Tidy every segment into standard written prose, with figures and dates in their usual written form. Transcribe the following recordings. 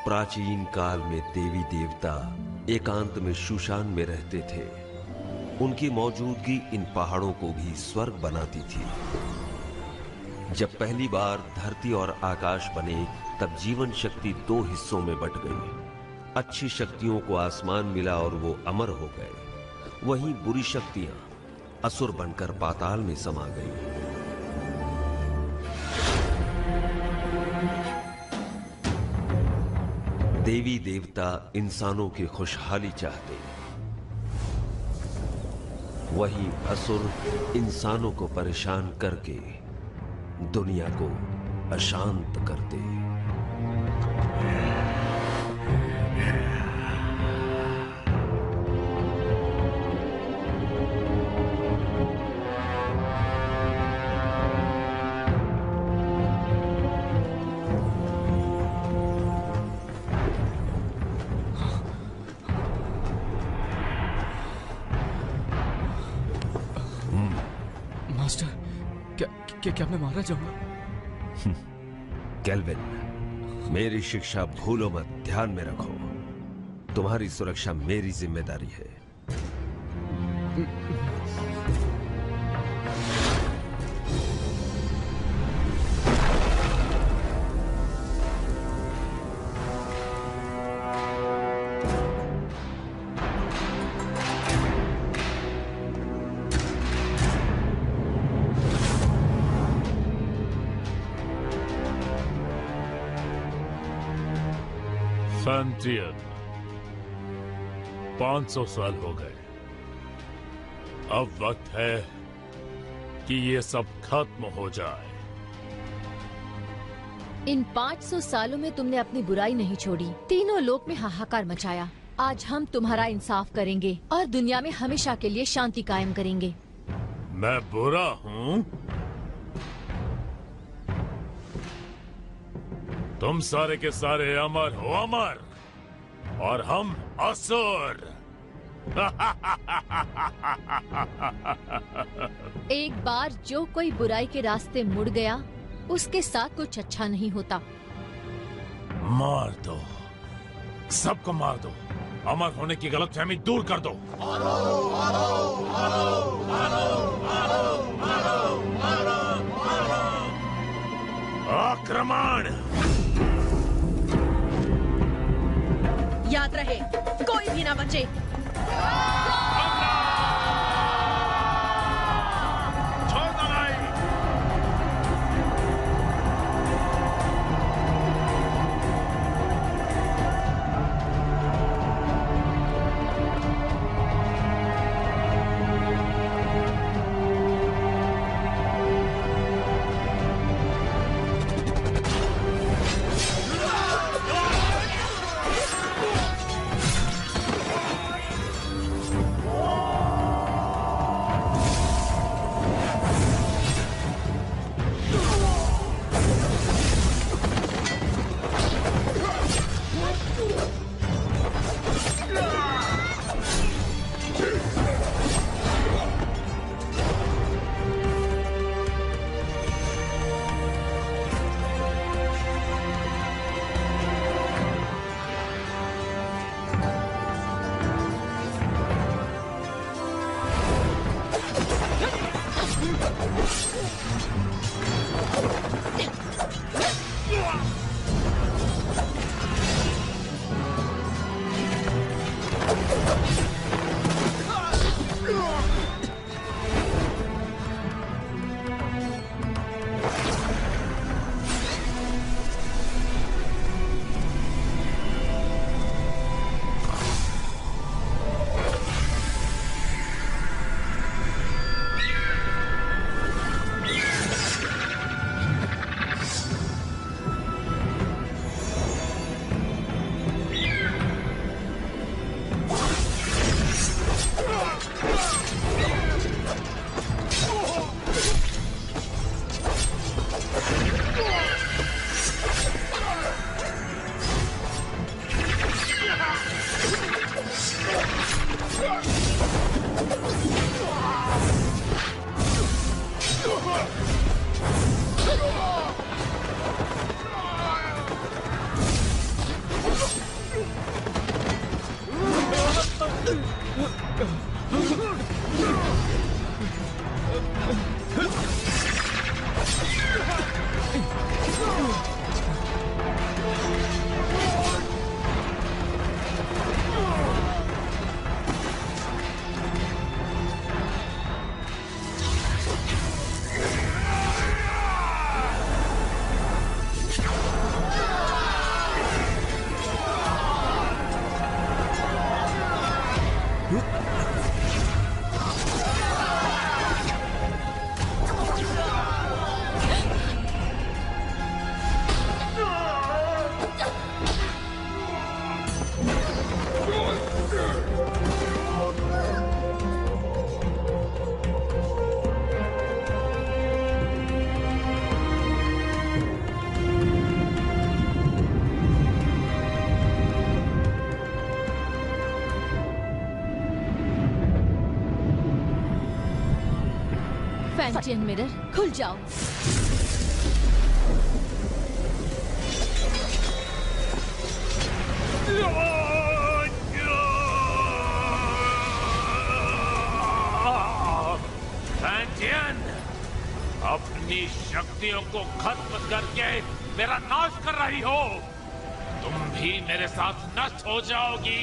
प्राचीन काल में देवी देवता एकांत में शूशान में रहते थे। उनकी मौजूदगी इन पहाड़ों को भी स्वर्ग बनाती थी। जब पहली बार धरती और आकाश बने, तब जीवन शक्ति दो हिस्सों में बट गई। अच्छी शक्तियों को आसमान मिला और वो अमर हो गए। वहीं बुरी शक्तियां असुर बनकर पाताल में समा गई। देवी देवता इंसानों की खुशहाली चाहते, वहीं असुर इंसानों को परेशान करके दुनिया को अशांत करते। क्या मैं मारा जाऊंगा? केल्विन, मेरी शिक्षा भूलो मत, ध्यान में रखो। तुम्हारी सुरक्षा मेरी जिम्मेदारी है। फैंटियन, 500 साल हो गए। अब वक्त है कि ये सब खत्म हो जाए। इन 500 सालों में तुमने अपनी बुराई नहीं छोड़ी, तीनों लोक में हाहाकार मचाया। आज हम तुम्हारा इंसाफ करेंगे और दुनिया में हमेशा के लिए शांति कायम करेंगे। मैं बुरा हूँ? तुम सारे के सारे अमर हो, अमर, और हम असुर। एक बार जो कोई बुराई के रास्ते मुड़ गया, उसके साथ कुछ अच्छा नहीं होता। मार दो, सबको मार दो। अमर होने की गलतफहमी दूर कर दो। आक्रमण! याद रहे, कोई भी ना बचे। फैंटियन मिरर खुल जाओ। फैंटियन, अपनी शक्तियों को खत्म करके मेरा नाश कर रही हो। तुम भी मेरे साथ नष्ट हो जाओगी।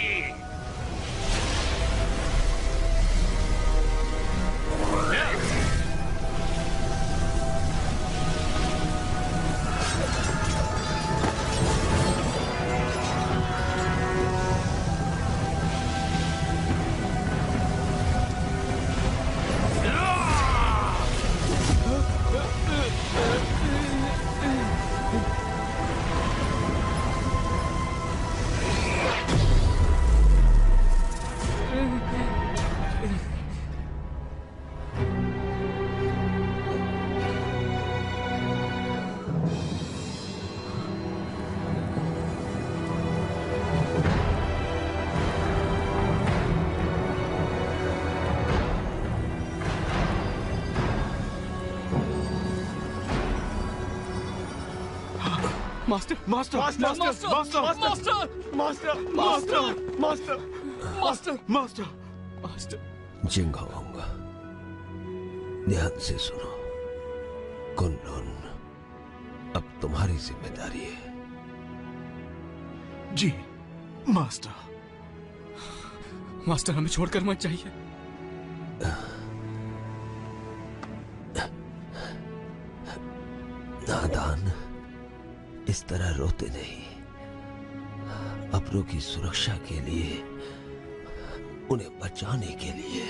Master master master master master master master master master master. Jinghong, ध्यान से सुनो। कुनलुन अब तुम्हारी जिम्मेदारी है। जी मास्टर। मास्टर हमें छोड़कर मत जाइए। नादान, इस तरह रोते नहीं। अपनों की सुरक्षा के लिए, उन्हें बचाने के लिए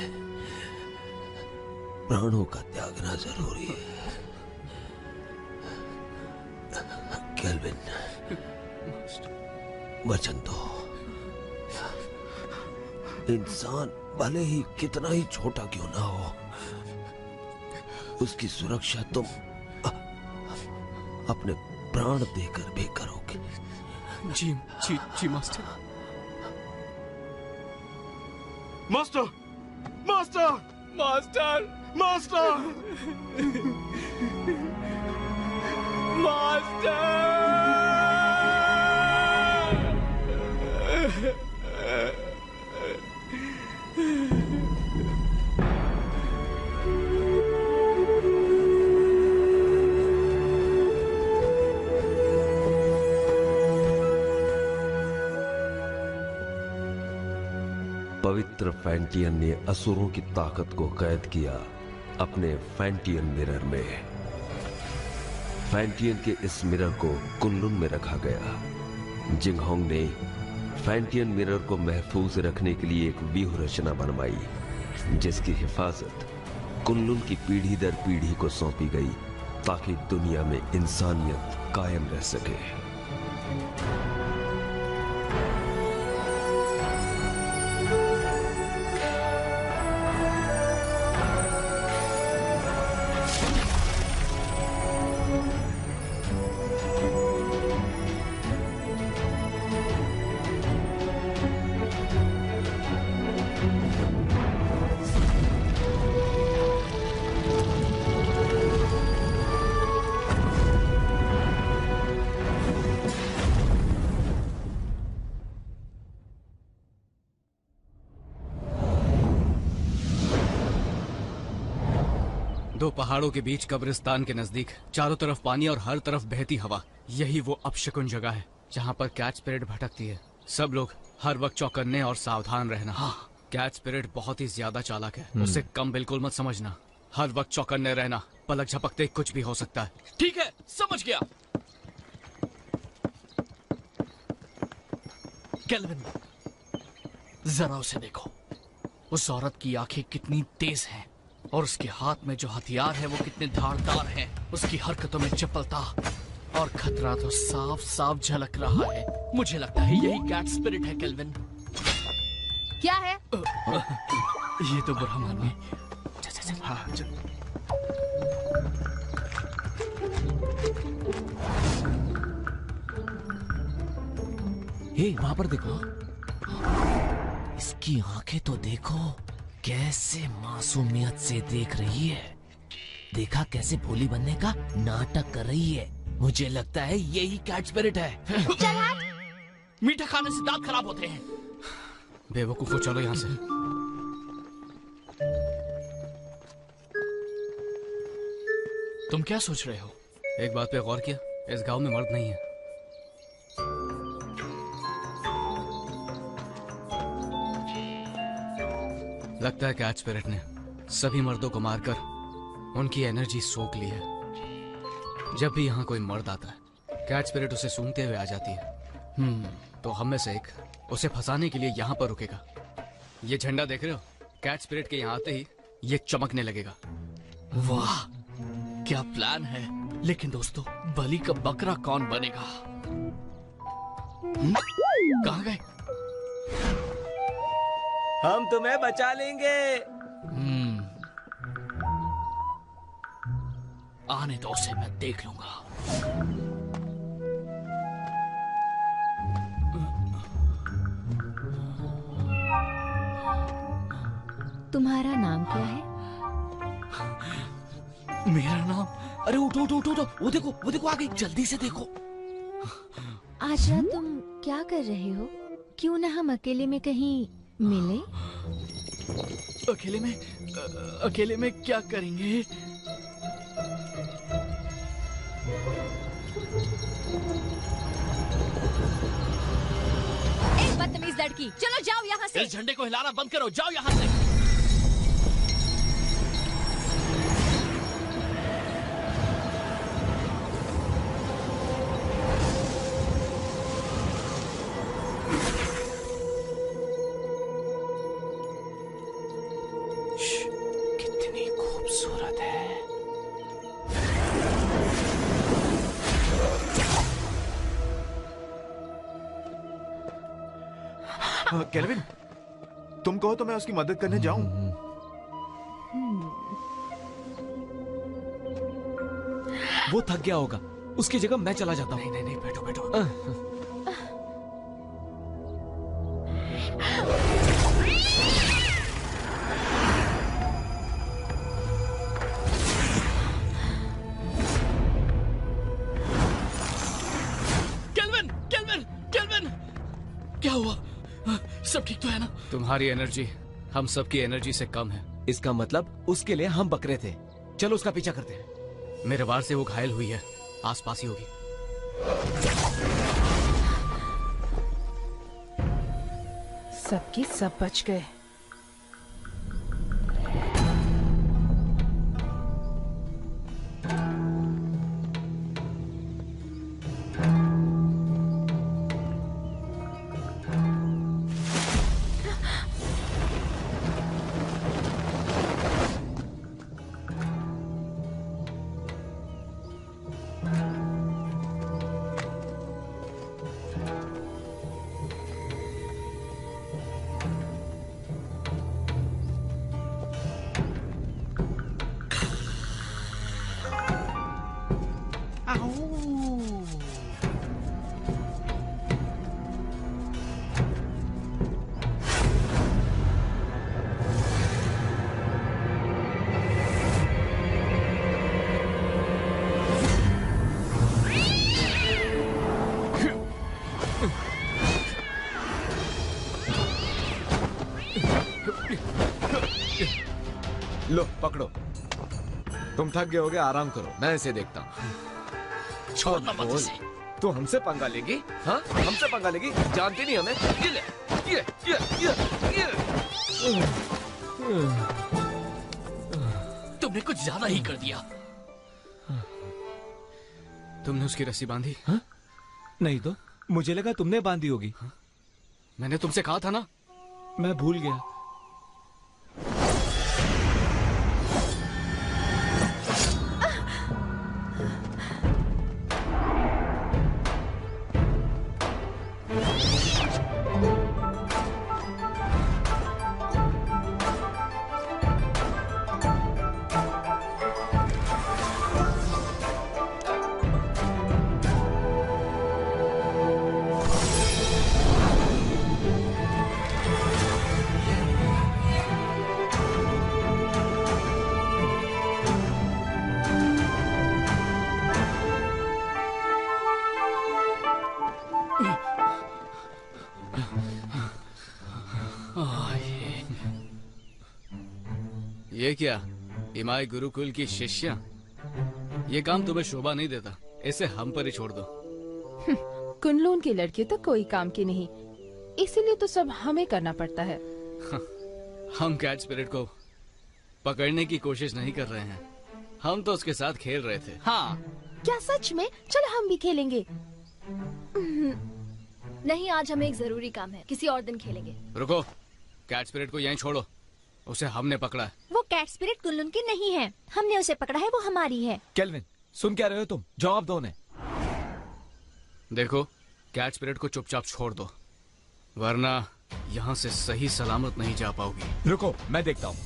प्राणों का त्यागना जरूरी है। केल्विन, वचन दो। इंसान भले ही कितना ही छोटा क्यों ना हो, उसकी सुरक्षा तुम अपने प्राण देकर भी करोगे। जी जी जी master. Master master master master पवित्र फैंटियन ने असुरों की ताकत को कैद किया अपने फैंटियन मिरर में। फैंटियन के इस मिरर को कुनलुन में रखा गया। जिंगहोंग ने फैंटियन मिरर को महफूज रखने के लिए एक व्यूह रचना बनवाई, जिसकी हिफाजत कुनलुन की पीढ़ी दर पीढ़ी को सौंपी गई, ताकि दुनिया में इंसानियत कायम रह सके। दो पहाड़ों के बीच कब्रिस्तान के नजदीक चारों तरफ पानी और हर तरफ बहती हवा, यही वो अपशकुन जगह है जहाँ पर कैट स्पिरिट भटकती है। सब लोग हर वक्त चौकन्ने और सावधान रहना। हाँ। कैट स्पिरिट बहुत ही ज्यादा चालाक है, उसे कम बिल्कुल मत समझना। हर वक्त चौकन्ने रहना, पलक झपकते कुछ भी हो सकता है। ठीक है, समझ गया। केल्विन, जरा उसे देखो। उस औरत की आंखें कितनी तेज हैं और उसके हाथ में जो हथियार है वो कितने धारदार हैं। उसकी हरकतों में चपलता और खतरा तो साफ साफ झलक रहा है। मुझे लगता है यही कैट स्पिरिट है। केल्विन, क्या है? ये तो बुरा मानिए। हाँ, हे, वहां पर देखो। इसकी आंखें तो देखो, कैसे मासूमियत से देख रही है। देखा कैसे भोली बनने का नाटक कर रही है। मुझे लगता है यही कैट स्पिरिट है। मीठा खाने से दांत खराब होते हैं। बेवकूफो, चलो यहाँ से। तुम क्या सोच रहे हो? एक बात पे गौर किया, इस गांव में मर्द नहीं है। लगता है कैट स्पिरिट ने सभी मर्दों को मारकर उनकी एनर्जी सोख ली है। जब भी यहाँ कोई मर्द आता है, कैट स्पिरिट उसे सूंघते हुए आ जाती है। तो हम में से एक उसे फंसाने के लिए यहाँ पर रुकेगा। ये झंडा देख रहे हो? कैट स्पिरिट के यहाँ आते ही ये चमकने लगेगा। वाह, क्या प्लान है। लेकिन दोस्तों, बलि का बकरा कौन बनेगा? कहाँ गए? हम तुम्हें बचा लेंगे। आने दो उसे, मैं देख लूंगा। तुम्हारा नाम क्या है? मेरा नाम? अरे उठो उठो उठो उठो, वो देखो आ गई, जल्दी से देखो। आज रात तुम क्या कर रहे हो? क्यों ना हम अकेले में कहीं मिले? अकेले में क्या करेंगे? बदतमीज लड़की, चलो जाओ यहाँ से। इस झंडे को हिलाना बंद करो, जाओ यहाँ से। कितनी खूबसूरत है। केल्विन, तुम कहो तो मैं उसकी मदद करने जाऊं। वो थक गया होगा, उसकी जगह मैं चला जाता हूँ। नहीं, बैठो बैठो। केल्विन, क्या हुआ? सब ठीक तो है ना? तुम्हारी एनर्जी हम सबकी एनर्जी से कम है। इसका मतलब उसके लिए हम बकरे थे। चलो उसका पीछा करते हैं। मेरे वार से वो घायल हुई है, आसपास ही होगी। सबके सब बच गए। लो पकड़ो, तुम थक गए होगे, आराम करो, मैं इसे देखता हूँ। छोड़ना मत इसे। तू हमसे पंगा लेगी? हाँ, हमसे पंगा लेगी? जानती नहीं हमें? ये ले, ये। तुमने कुछ ज्यादा ही कर दिया। तुमने उसकी रस्सी बांधी? हाँ? नहीं तो मुझे लगा तुमने बांधी होगी। हाँ? मैंने तुमसे कहा था ना। मैं भूल गया। ये क्या, इमाई गुरुकुल की शिष्या? ये काम तुम्हें शोभा नहीं देता, इसे हम पर ही छोड़ दो। कुनलून की लड़की तो कोई काम की नहीं, इसीलिए तो सब हमें करना पड़ता है। हम कैट स्पिरिट को पकड़ने की कोशिश नहीं कर रहे हैं, हम तो उसके साथ खेल रहे थे। हाँ, क्या सच में? चलो हम भी खेलेंगे। नहीं, आज हमें एक जरूरी काम है, किसी और दिन खेलेंगे। रुको, कैट स्पिरिट को यहीं छोड़ो, उसे हमने पकड़ा है। वो कैट स्पिरिट कुनलून की नहीं है, हमने उसे पकड़ा है, वो हमारी है। केल्विन, सुन क्या रहे हो तुम? जवाब दो उन्हें। देखो, कैट स्पिरिट को चुपचाप छोड़ दो, वरना यहाँ से सही सलामत नहीं जा पाओगी। रुको, मैं देखता हूँ।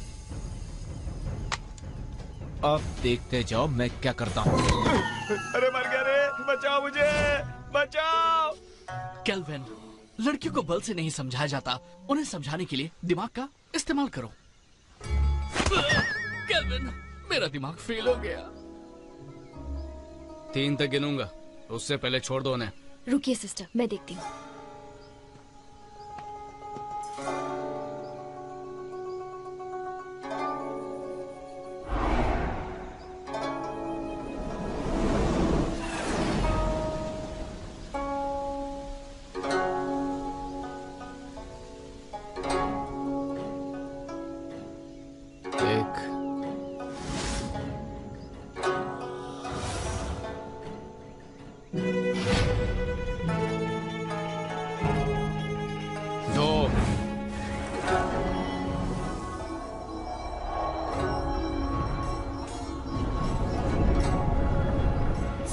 अब देखते जाओ मैं क्या करता हूँ। अरे मर गया रे, बचाओ मुझे, बचाओ। केल्विन, लड़कियों को बल से नहीं समझाया जाता, उन्हें समझाने के लिए दिमाग का इस्तेमाल करो। केल्विन, मेरा दिमाग फेल हो गया। 3 तक गिनूंगा, उससे पहले छोड़ दो उन्हें। रुकिए सिस्टर, मैं देखती हूँ।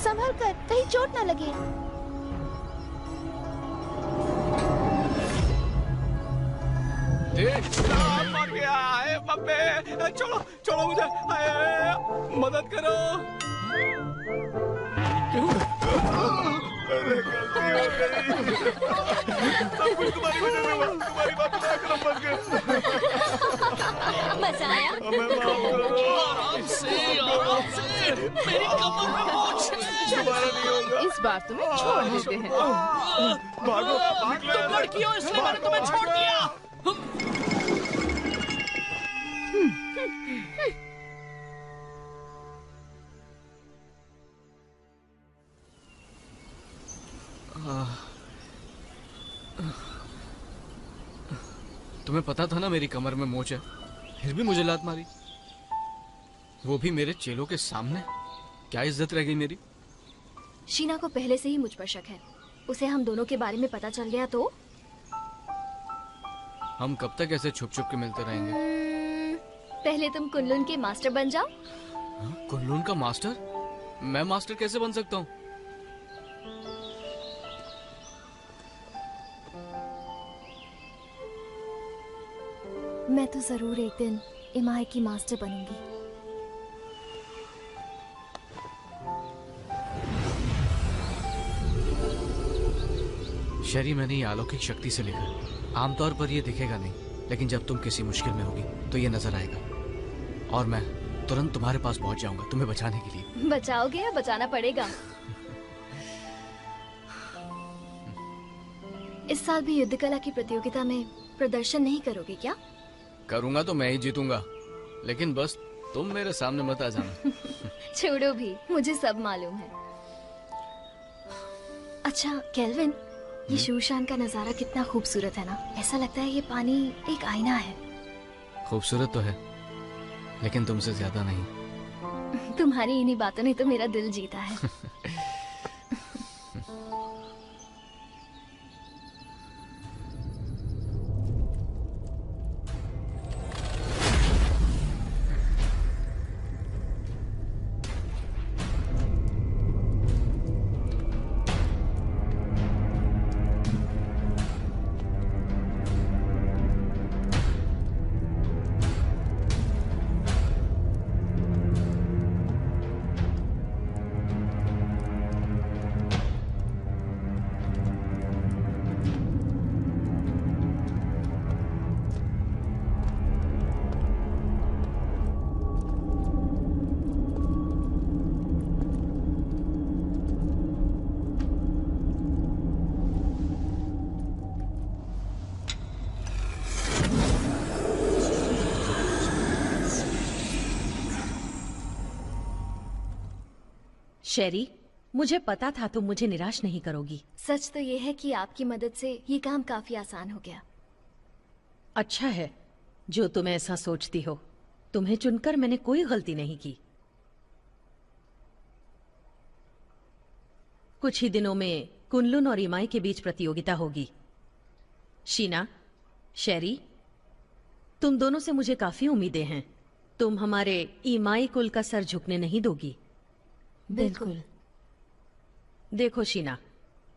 संभल कर, कहीं चोट ना लगे। मर गया है बब्बे, छोड़ो छोड़ो मुझे, मदद करो। अरे गलती हो गई, सब कुछ तुम्हारी वजह से हुआ, तुम्हारी बात सुना कर हम बच गए। मजा आया? हमें माफ करो। आराम से, आराम से, मेरी कमर में मोच है। दोबारा नहीं होगा। इस बार तुम्हें छोड़ देते हैं। भागो, तुम लड़की हो इसलिए मैंने तुम्हें छोड़ दिया। तुम्हें पता था ना मेरी कमर में मोच है, फिर भी मुझे लात मारी, वो भी मेरे चेलों के सामने। क्या इज्जत रह गई मेरी? शीना को पहले से ही मुझ पर शक है, उसे हम दोनों के बारे में पता चल गया तो? हम कब तक ऐसे छुप छुप के मिलते रहेंगे? पहले तुम कुनलून के मास्टर बन जाओ। कुनलून का मास्टर? मैं मास्टर कैसे बन सकता हूँ? मैं तो जरूर एक दिन इमाई की मास्टर बनूंगी। शरी, मैंने ये अलौकिक शक्ति से लिखा। आमतौर पर ये दिखेगा नहीं, लेकिन जब तुम किसी मुश्किल में होगी तो ये नजर आएगा, और मैं तुरंत तुम्हारे पास पहुंच जाऊंगा तुम्हें बचाने के लिए। बचाओगे या बचाना पड़ेगा? इस साल भी युद्ध कला की प्रतियोगिता में प्रदर्शन नहीं करोगे क्या? करूंगा तो मैं ही जीतूंगा, लेकिन बस तुम मेरे सामने मत आ जाना। छोड़ो भी, मुझे सब मालूम है। अच्छा केल्विन, ये शूशान का नजारा कितना खूबसूरत है ना? ऐसा लगता है ये पानी एक आईना है। खूबसूरत तो है, लेकिन तुमसे ज्यादा नहीं। तुम्हारी इन्हीं बातों ने तो मेरा दिल जीता है। शेरी, मुझे पता था तुम मुझे निराश नहीं करोगी। सच तो ये है कि आपकी मदद से ये काम काफी आसान हो गया। अच्छा है जो तुम ऐसा सोचती हो। तुम्हें चुनकर मैंने कोई गलती नहीं की। कुछ ही दिनों में कुनलुन और इमाई के बीच प्रतियोगिता होगी। शीना, शेरी, तुम दोनों से मुझे काफी उम्मीदें हैं। तुम हमारे इमाई कुल का सर झुकने नहीं दोगी। बिल्कुल। देखो शीना,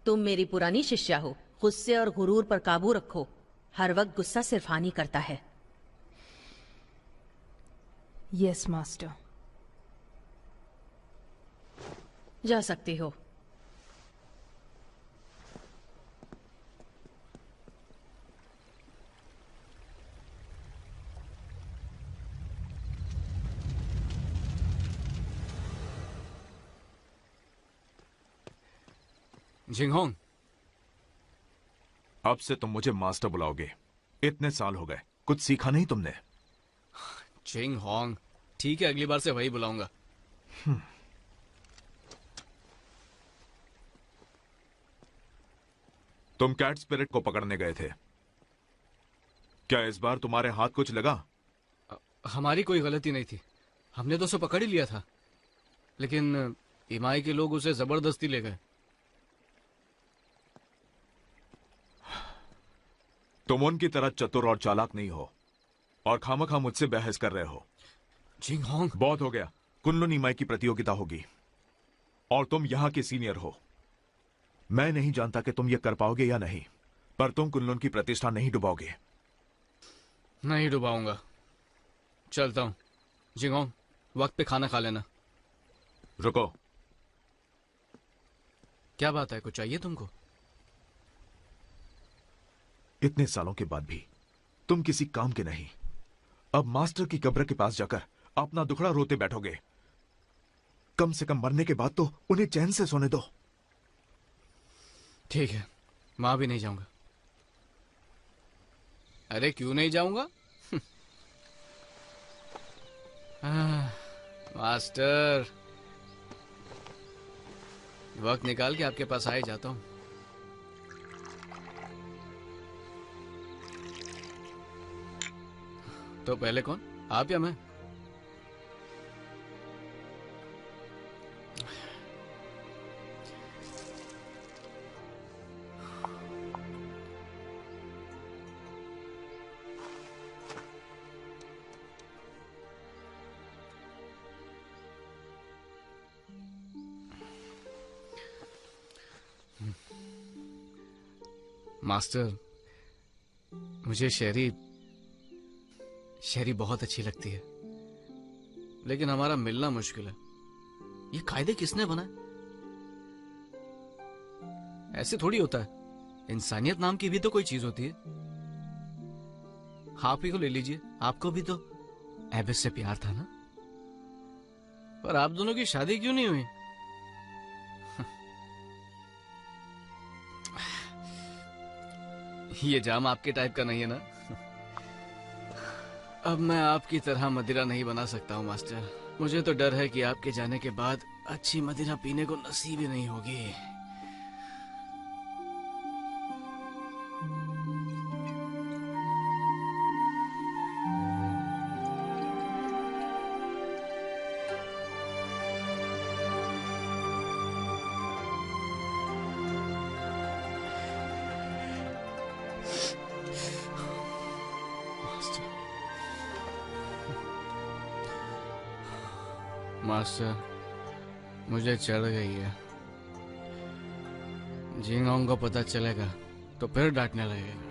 तुम मेरी पुरानी शिष्या हो। गुस्से और गुरूर पर काबू रखो। हर वक्त गुस्सा सिर्फ हानि करता है। Yes master. जा सकती हो। जिंगहोंग, अब से तुम मुझे मास्टर बुलाओगे। इतने साल हो गए, कुछ सीखा नहीं तुमने? जिंगहोंग, ठीक है, अगली बार से वही बुलाऊंगा। तुम कैट स्पिरिट को पकड़ने गए थे, क्या इस बार तुम्हारे हाथ कुछ लगा? हमारी कोई गलती नहीं थी, हमने तो उसे पकड़ ही लिया था, लेकिन इमाई के लोग उसे जबरदस्ती ले गए। तुम उनकी तरह चतुर और चालाक नहीं हो और खामखा मुझसे बहस कर रहे हो। जिंगहोंग, बहुत हो गया। कुनलुन इमाई की प्रतियोगिता होगी और तुम यहां के सीनियर हो। मैं नहीं जानता कि तुम ये कर पाओगे या नहीं, पर तुम कुनलुन की प्रतिष्ठा नहीं डुबाओगे। नहीं डुबाऊंगा। चलता हूं। जिंगहोंग, वक्त पे खाना खा लेना। रुको। क्या बात है, कुछ चाहिए तुमको? इतने सालों के बाद भी तुम किसी काम के नहीं। अब मास्टर की कब्र के पास जाकर अपना दुखड़ा रोते बैठोगे। कम से कम मरने के बाद तो उन्हें चैन से सोने दो। ठीक है, वहां भी नहीं जाऊंगा। अरे क्यों नहीं जाऊंगा? मास्टर, वक्त निकाल के आपके पास आ ही जाता हूं। तो पहले कौन, आप या मैं? मास्टर, मुझे शेरी बहुत अच्छी लगती है, लेकिन हमारा मिलना मुश्किल है। ये कायदे किसने बनाए? ऐसे थोड़ी होता है। इंसानियत नाम की भी तो कोई चीज होती है। आप ही को ले लीजिए, आपको भी तो एबिस से प्यार था ना? पर आप दोनों की शादी क्यों नहीं हुई? ये जाम आपके टाइप का नहीं है ना? अब मैं आपकी तरह मदिरा नहीं बना सकता हूँ मास्टर। मुझे तो डर है कि आपके जाने के बाद अच्छी मदिरा पीने को नसीब ही नहीं होगी। मास्टर, मुझे चढ़ गई है। जिंगहोंग को पता चलेगा तो फिर डांटने लगेगा।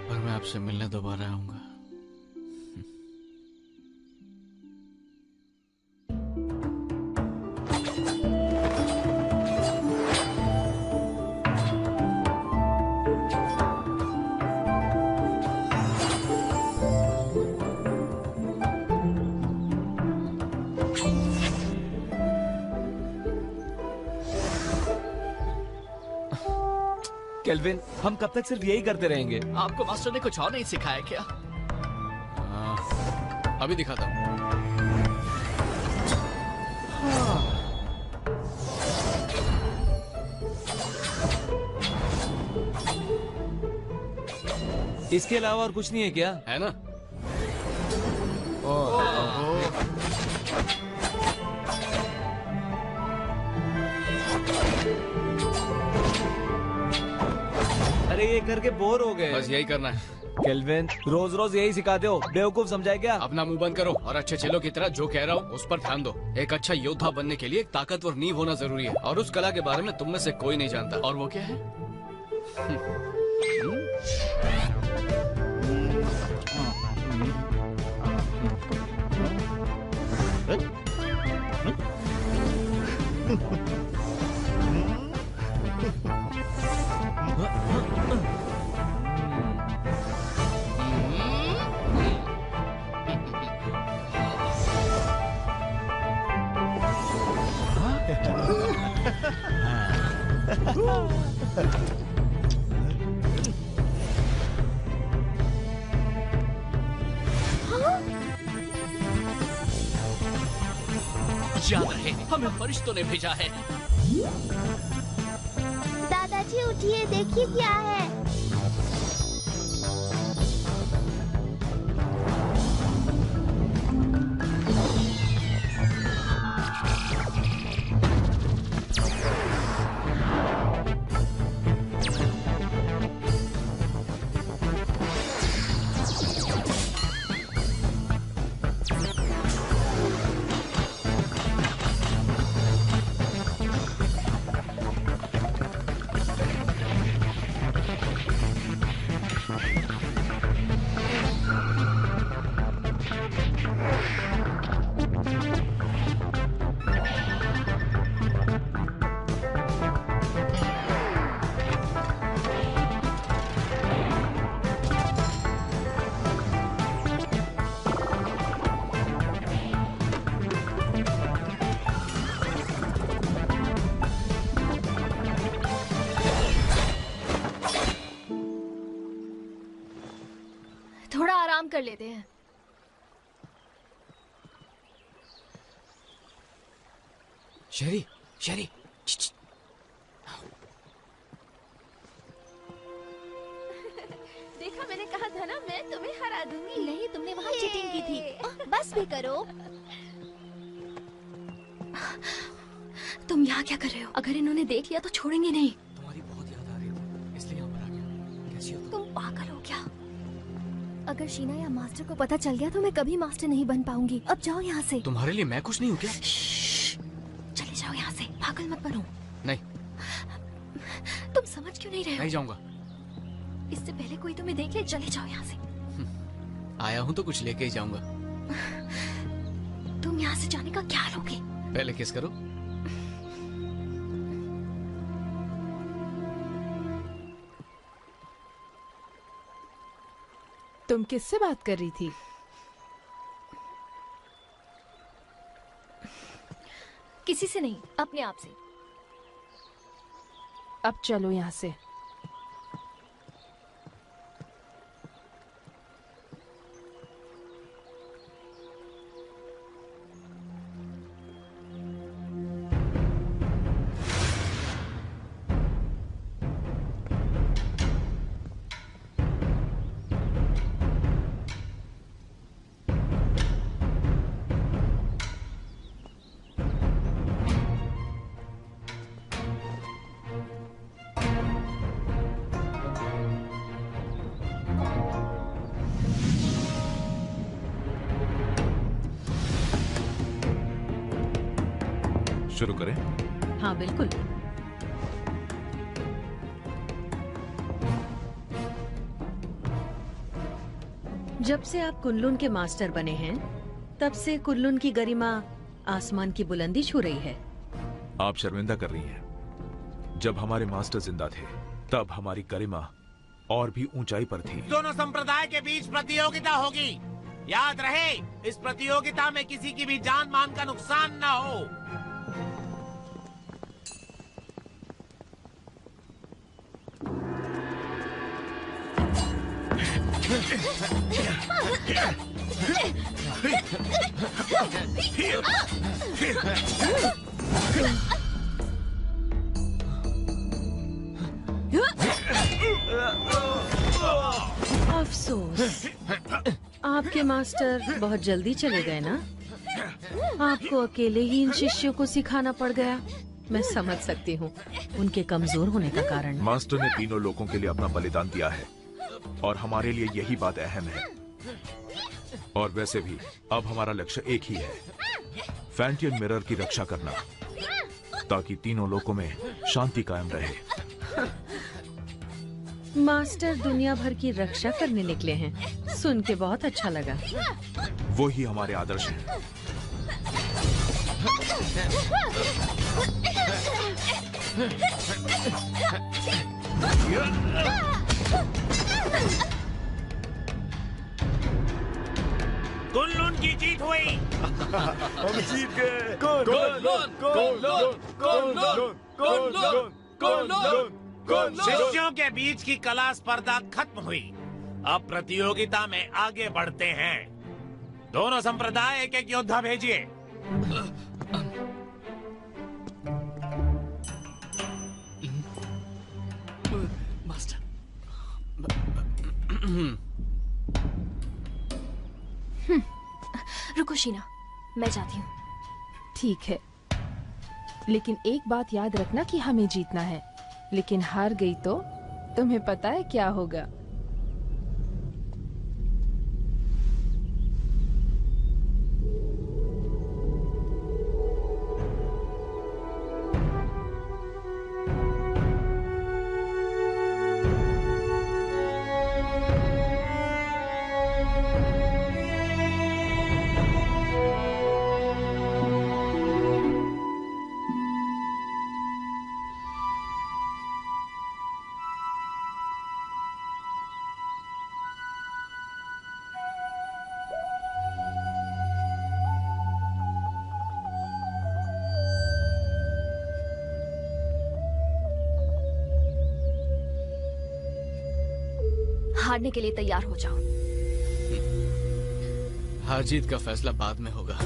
पर मैं आपसे मिलने दोबारा आऊंगा। केल्विन, हम कब तक सिर्फ यही करते रहेंगे? आपको मास्टर ने कुछ और नहीं सिखाया क्या? अभी दिखाता हूँ। इसके अलावा और कुछ नहीं है क्या? है ना? अरे ये करके बोर हो गए। बस यही करना है। केल्विन, रोज रोज यही सिखाते हो, बेवकूफ समझाए क्या? अपना मुंह बंद करो और अच्छे चेलों की तरह जो कह रहा हूँ उस पर ध्यान दो। एक अच्छा योद्धा बनने के लिए एक ताकतवर नींव होना जरूरी है, और उस कला के बारे में तुम में से कोई नहीं जानता। और वो क्या है? याद रहे, हमें फरिश्तों ने भेजा है। दादाजी उठिए, देखिए क्या है। थोड़ा आराम कर लेते हैं। शेरी, शेरी, देखा, मैंने कहा था ना, मैं तुम्हें हरा दूंगी। नहीं, तुमने वहाँ चीटिंग की थी। बस भी करो। तुम यहाँ क्या कर रहे हो? अगर इन्होंने देख लिया तो छोड़ेंगे नहीं। तुम्हारी बहुत याद आ रही थी, इसलिए यहाँ पर आ गया। कैसी हो तुम पागल हो क्या? अगर शीना या मास्टर को पता चल गया तो मैं कभी मास्टर नहीं बन पाऊंगी। अब जाओ यहाँ से। तुम्हारे लिए मैं कुछ नहीं हूँ क्या? चले जाओ यहाँ से, पागल मत बनो। नहीं। तुम समझ क्यों नहीं रहे हो? नहीं जाऊंगा। इससे पहले कोई तुम्हें देख ले, चले जाओ यहाँ से। आया हूँ तो कुछ लेके ही जाऊंगा। तुम यहाँ से जाने का क्या लोगे? पहले किस करो। तुम किससे बात कर रही थी? किसी से नहीं, अपने आप से। अब चलो यहाँ से। शुरू करें? हाँ बिल्कुल। जब से आप कुनलुन के मास्टर बने हैं, तब से कुनलुन की गरिमा आसमान की बुलंदी छू रही है। आप शर्मिंदा कर रही हैं। जब हमारे मास्टर जिंदा थे, तब हमारी गरिमा और भी ऊंचाई पर थी। दोनों संप्रदाय के बीच प्रतियोगिता होगी। याद रहे, इस प्रतियोगिता में किसी की भी जान मान का नुकसान न हो। अफसोस, आपके मास्टर बहुत जल्दी चले गए ना। आपको अकेले ही इन शिष्यों को सिखाना पड़ गया। मैं समझ सकती हूँ उनके कमजोर होने का कारण। मास्टर ने तीनों लोगों के लिए अपना बलिदान दिया है और हमारे लिए यही बात अहम है। और वैसे भी अब हमारा लक्ष्य एक ही है, फैंटियन मिरर की रक्षा करना, ताकि तीनों लोगों में शांति कायम रहे। मास्टर दुनिया भर की रक्षा करने निकले हैं। सुन के बहुत अच्छा लगा। वो ही हमारे आदर्श हैं। कुनलुन की जीत हुई। हम जीत गए। शिष्यों के बीच की कला स्पर्धा खत्म हुई। अब प्रतियोगिता में आगे बढ़ते हैं। दोनों संप्रदाय एक एक योद्धा भेजिए। मास्टर। रुको शीना, मैं जाती हूँ। ठीक है, लेकिन एक बात याद रखना कि हमें जीतना है। लेकिन हार गई तो तुम्हें पता है क्या होगा। हारने के लिए तैयार हो जाओ। हार जीत का फैसला बाद में होगा।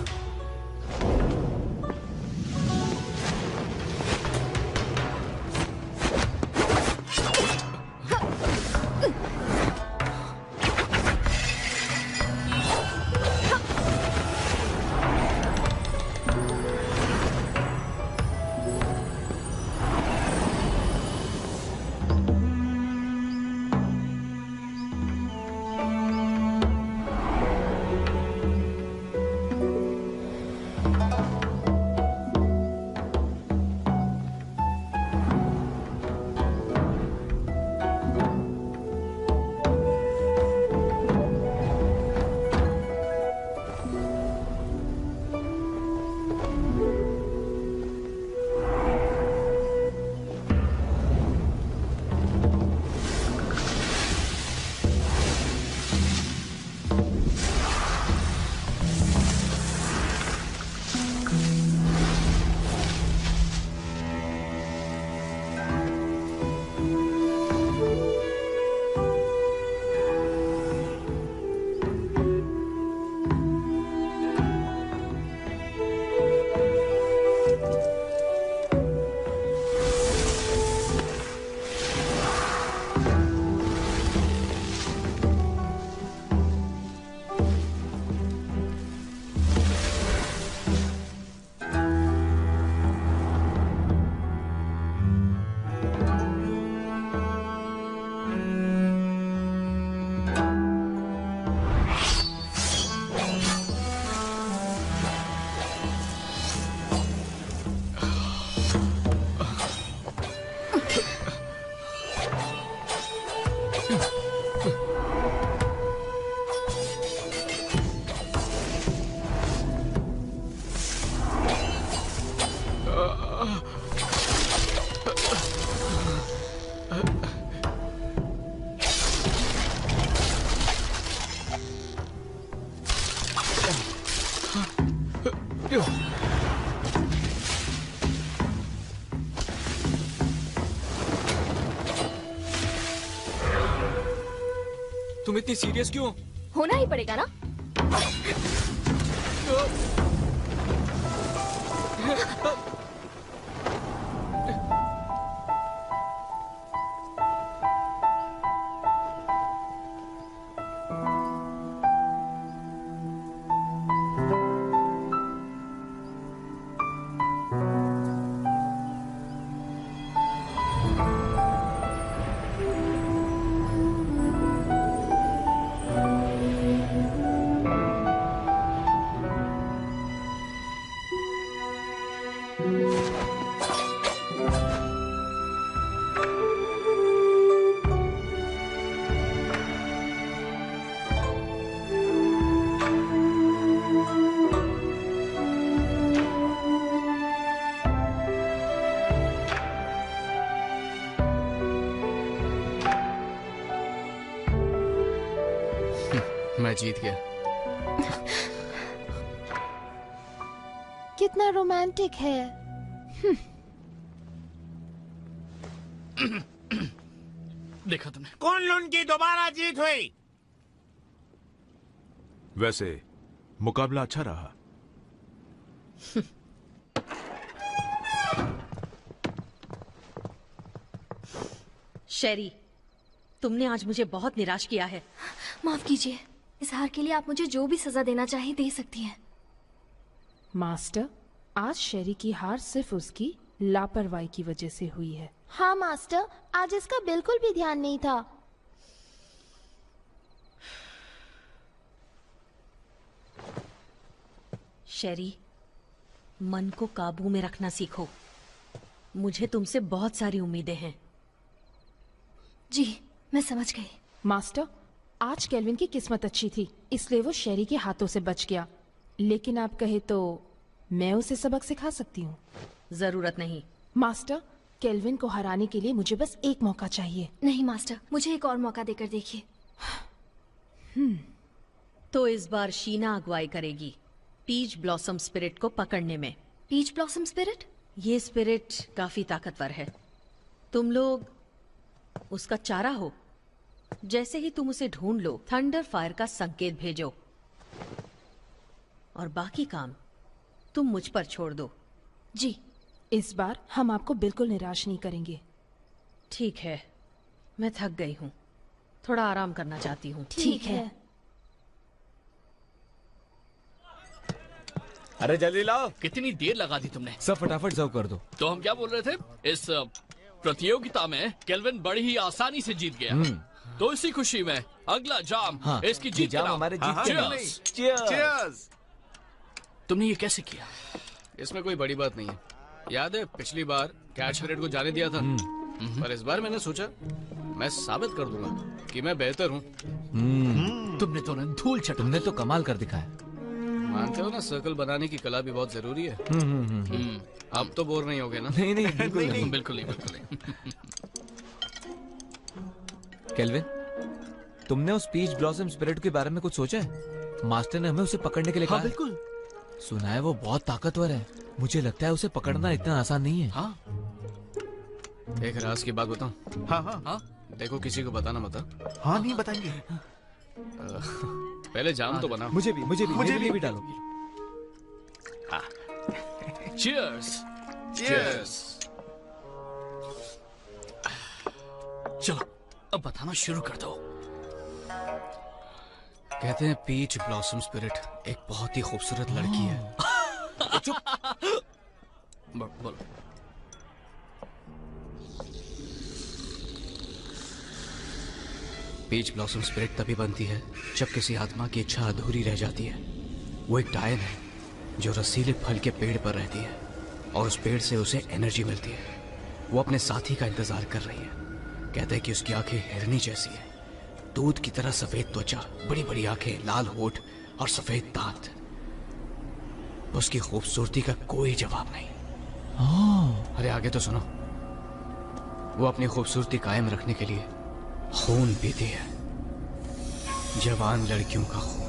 तुम इतनी सीरियस क्यों? होना ही पड़ेगा ना। मैं जीत गया। कितना रोमांटिक है। देखा तुमने? कुन-लुन की दोबारा जीत हुई। वैसे मुकाबला अच्छा रहा। शेरी, तुमने आज मुझे बहुत निराश किया है। माफ कीजिए, इस हार के लिए आप मुझे जो भी सजा देना चाहे दे सकती हैं। मास्टर, आज शेरी की हार सिर्फ उसकी लापरवाही की वजह से हुई है। हाँ मास्टर, आज इसका बिल्कुल भी ध्यान नहीं था। शेरी, मन को काबू में रखना सीखो। मुझे तुमसे बहुत सारी उम्मीदें हैं। जी, मैं समझ गई। मास्टर, आज केल्विन की किस्मत अच्छी थी, इसलिए वो शेरी के हाथों से बच गया। लेकिन आप कहे तो मैं उसे सबक सिखा सकती हूँ। जरूरत नहीं। मास्टर, केल्विन को हराने के लिए मुझे बस एक मौका चाहिए। नहीं मास्टर, मुझे एक और मौका देकर देखिए। तो इस बार शीना अगुवाई करेगी पीच ब्लॉसम स्पिरिट को पकड़ने में। Peach blossom spirit? ये स्पिरिट काफी ताकतवर है। तुम लोग उसका चारा हो। जैसे ही तुम उसे ढूंढ लो, थंडर फायर का संकेत भेजो और बाकी काम तुम मुझ पर छोड़ दो। जी, इस बार हम आपको बिल्कुल निराश नहीं करेंगे। ठीक है, मैं थक गई हूँ, थोड़ा आराम करना चाहती हूँ। ठीक है। अरे जल्दी लाओ। कितनी देर लगा दी तुमने? सब फटाफट सर्व कर दो। तो हम क्या बोल रहे थे? इस प्रतियोगिता में केल्विन बड़ी ही आसानी से जीत गया। तो इसी खुशी में अगला जाम इसकी जीत जाम हमारे जीत के नाम। Cheers! तुमने ये कैसे किया? इसमें कोई बड़ी बात नहीं है। याद है पिछली बार कैच पीरियड को जाने दिया था, पर इस बार मैंने सोचा मैं साबित कर दूंगा कि मैं बेहतर हूँ। तुमने तो धूल चटा। तुमने तो कमाल कर दिखाया। मानते हो ना, सर्कल बनाने की कला भी बहुत जरूरी है। अब तो बोर नहीं होगे ना? नहीं नहीं बिल्कुल नहीं। बिल्कुल नहीं, बिल्कुल नहीं। केल्विन, तुमने उस पीच ब्लॉसम स्पिरिट के बारे में कुछ सोचा है? मास्टर ने हमें उसे पकड़ने के लिए कहा। बिल्कुल। सुना है वो बहुत ताकतवर है। मुझे लगता है उसे पकड़ना इतना आसान नहीं है। हाँ, एक राज की बात बताऊं? हाँ हाँ हाँ, देखो किसी को बताना मत। हाँ, नहीं बताएंगे। पहले जाम तो बना। मुझे भी डालो। Cheers! Cheers! चलो अब बताना शुरू कर दो। कहते हैं पीच ब्लॉसम स्पिरिट एक बहुत ही खूबसूरत लड़की है। बोलो। पीच ब्लॉसम स्पिरिट तभी बनती है जब किसी आत्मा की इच्छा अधूरी रह जाती है। वो एक डायन है जो रसीले फल के पेड़ पर रहती है और उस पेड़ से उसे एनर्जी मिलती है। वो अपने साथी का इंतजार कर रही है। कहते हैं कि उसकी आंखें हिरनी जैसी है, दूध की तरह सफेद त्वचा, बड़ी बड़ी आंखें, लाल होठ और सफेद दांत। उसकी खूबसूरती का कोई जवाब नहीं। अरे आगे तो सुनो। वो अपनी खूबसूरती कायम रखने के लिए खून पीती है, जवान लड़कियों का खून।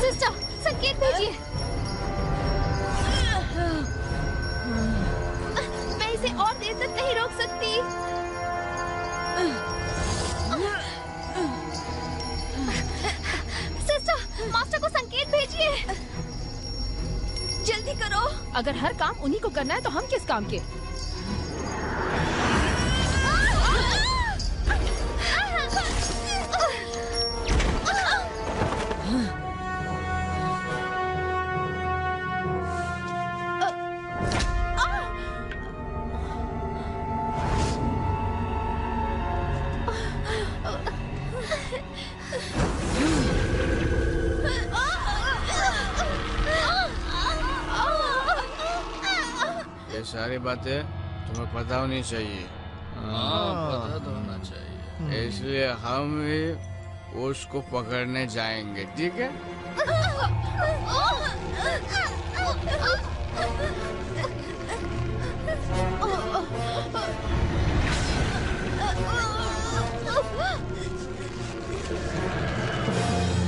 सिस्टर, संकेत भेजिए। मैं इसे और देर तक नहीं रोक सकती। सिस्टर, मास्टर को संकेत भेजिए। जल्दी करो। अगर हर काम उन्हीं को करना है तो हम किस काम के? सारी बातें तुम्हें पता होनी चाहिए। पता तो होना चाहिए। इसलिए हम भी उसको पकड़ने जाएंगे, ठीक है?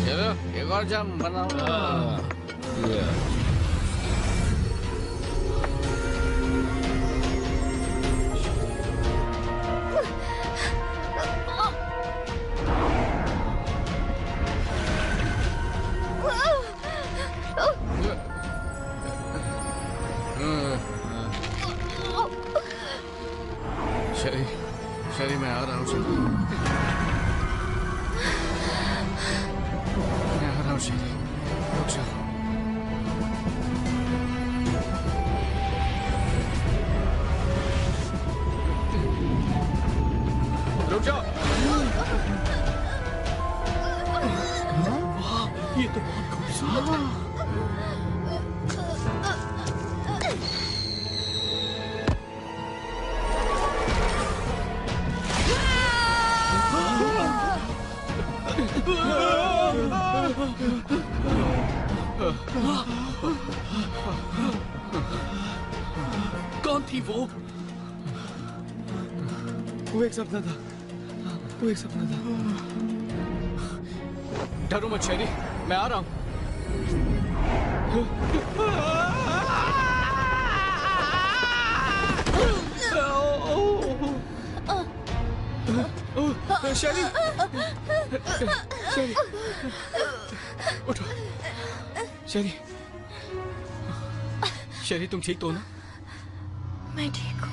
चलो एक और जाम बनाओ। शरी मैं आ रहा हूँ शरी, मैं आ रहा हूँ शरी, रुक जाओ। रुक जाओ। ये तो बहुत खूबसूरत है। कौन थी वो? वो एक सपना था, वो एक सपना था। डरो मत शेरी, मैं आ रहा हूँ। शेरी, शेरी, उठो। शेरी, शेरी तुम ठीक तो हो ना? मैं ठीक हूँ।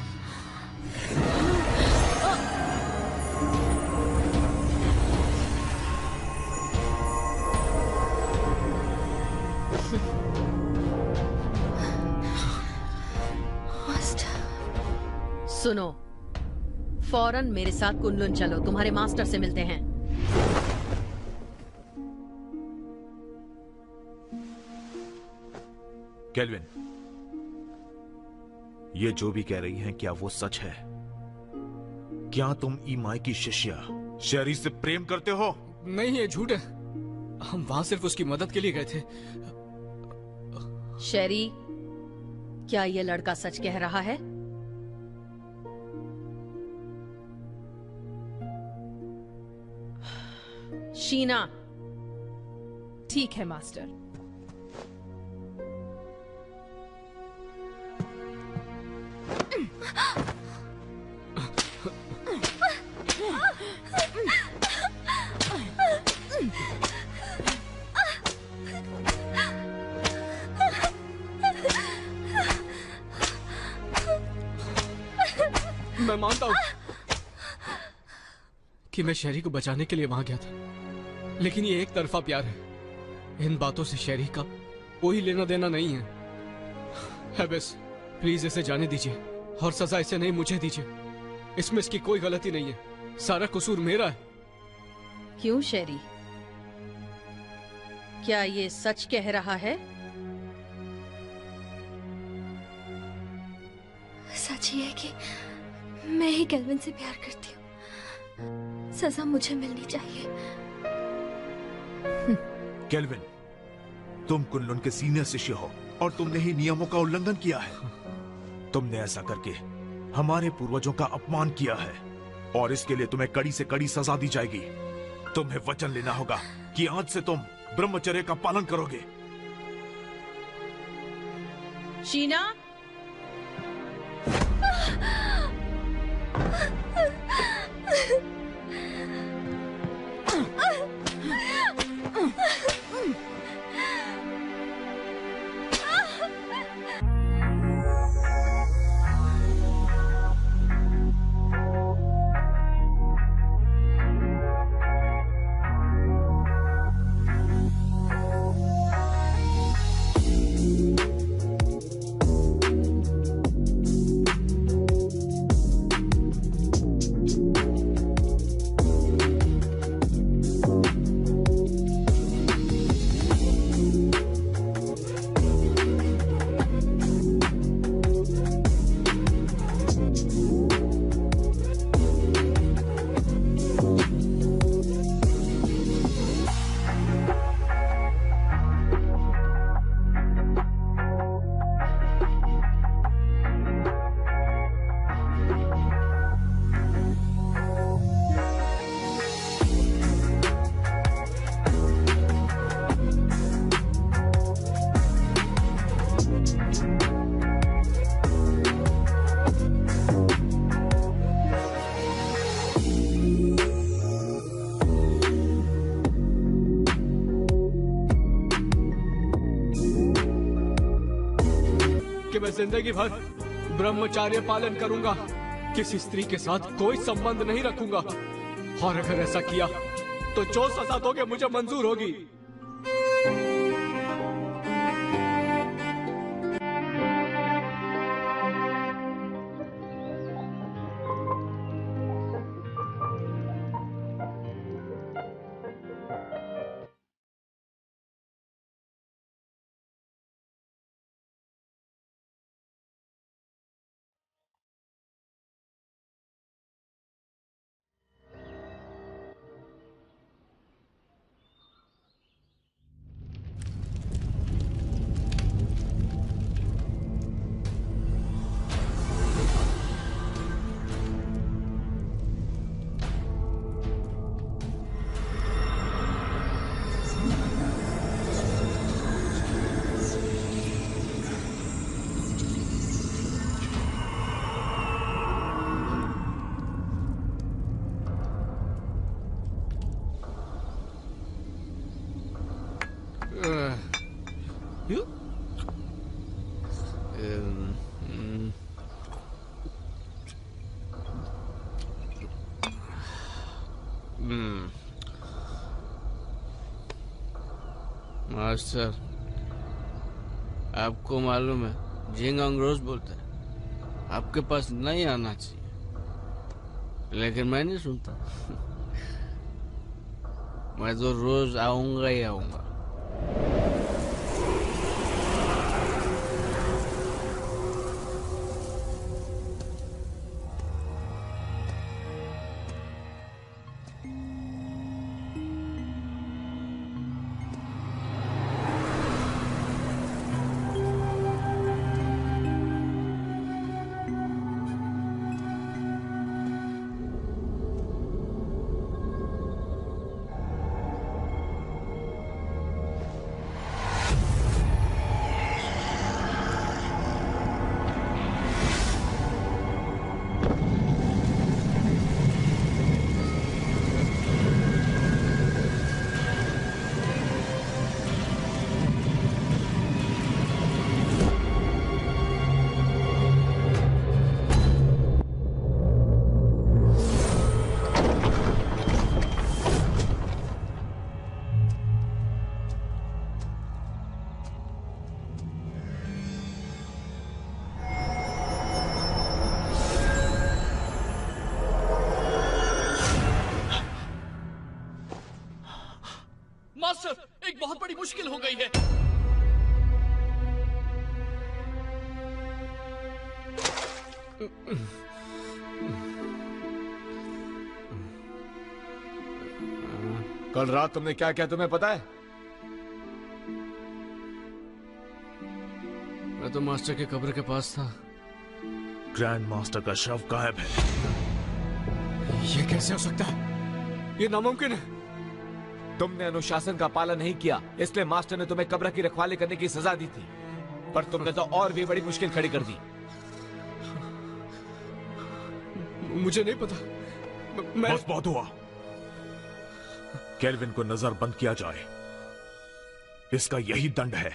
सुनो, फौरन मेरे साथ कुनलुन चलो, तुम्हारे मास्टर से मिलते हैं। केल्विन, ये जो भी कह रही हैं, क्या वो सच है? क्या तुम ईमाई की शिष्या शेरी से प्रेम करते हो? नहीं, ये झूठ है। हम वहां सिर्फ उसकी मदद के लिए गए थे। शेरी, क्या ये लड़का सच कह रहा है? शीना। ठीक है मास्टर। मैं मानता हूं कि मैं शेरी को बचाने के लिए वहां गया था, लेकिन ये एक तरफा प्यार है। इन बातों से शेरी का कोई लेना देना नहीं है। बस प्लीज इसे जाने दीजिए और सजा इसे नहीं मुझे दीजिए। इसमें इसकी कोई गलती नहीं है, सारा कसूर मेरा है। क्यों शेरी, क्या ये सच कह रहा है? सच ये है कि मैं ही केल्विन से प्यार करती हूँ। सजा मुझे मिलनी चाहिए। केल्विन, तुम कुनलुन के सीनियर शिष्य हो और तुमने ही नियमों का उल्लंघन किया है। तुमने ऐसा करके हमारे पूर्वजों का अपमान किया है और इसके लिए तुम्हें कड़ी से कड़ी सजा दी जाएगी। तुम्हें वचन लेना होगा कि आज से तुम ब्रह्मचर्य का पालन करोगे। शीना, मैं जिंदगी भर ब्रह्मचार्य पालन करूंगा, किसी स्त्री के साथ कोई संबंध नहीं रखूंगा, और अगर ऐसा किया तो जो सजा दोगे मुझे मंजूर होगी। मास्टर, आपको मालूम है झिंगांग रोज बोलते हैं आपके पास नहीं आना चाहिए, लेकिन मैं नहीं सुनता। मैं तो रोज आऊंगा ही आऊंगा। मास्टर, एक बहुत बड़ी मुश्किल हो गई है। कल रात तुमने क्या किया तुम्हें पता है? मैं तो मास्टर के कब्र के पास था। ग्रैंड मास्टर का शव गायब है। ये कैसे हो सकता है? ये नामुमकिन है। तुमने अनुशासन का पालन नहीं किया, इसलिए मास्टर ने तुम्हें कब्र की रखवाली करने की सजा दी थी, पर तुमने तो और भी बड़ी मुश्किल खड़ी कर दी। मुझे नहीं पता। बस बहुत हुआ। केल्विन को नजरबंद किया जाए, इसका यही दंड है।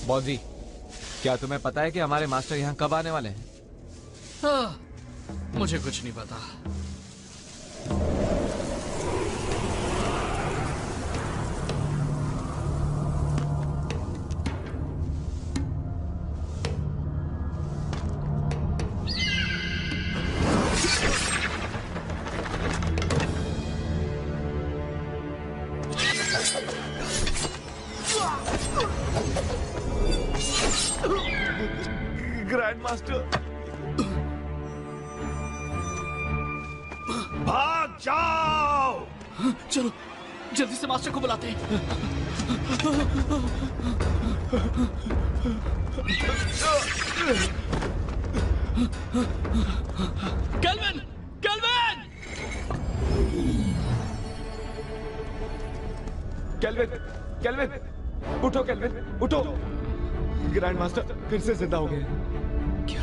बॉजी, क्या तुम्हें पता है कि हमारे मास्टर यहाँ कब आने वाले हैं? मुझे कुछ नहीं पता। ग्रैंड मास्टर, भाग जाओ! चलो जल्दी से मास्टर को बुलाते हैं। केल्विन! केल्विन! केल्विन! केल्विन! उठो केल्विन, उठो! ग्रैंड मास्टर फिर से जिंदा हो गए। क्या?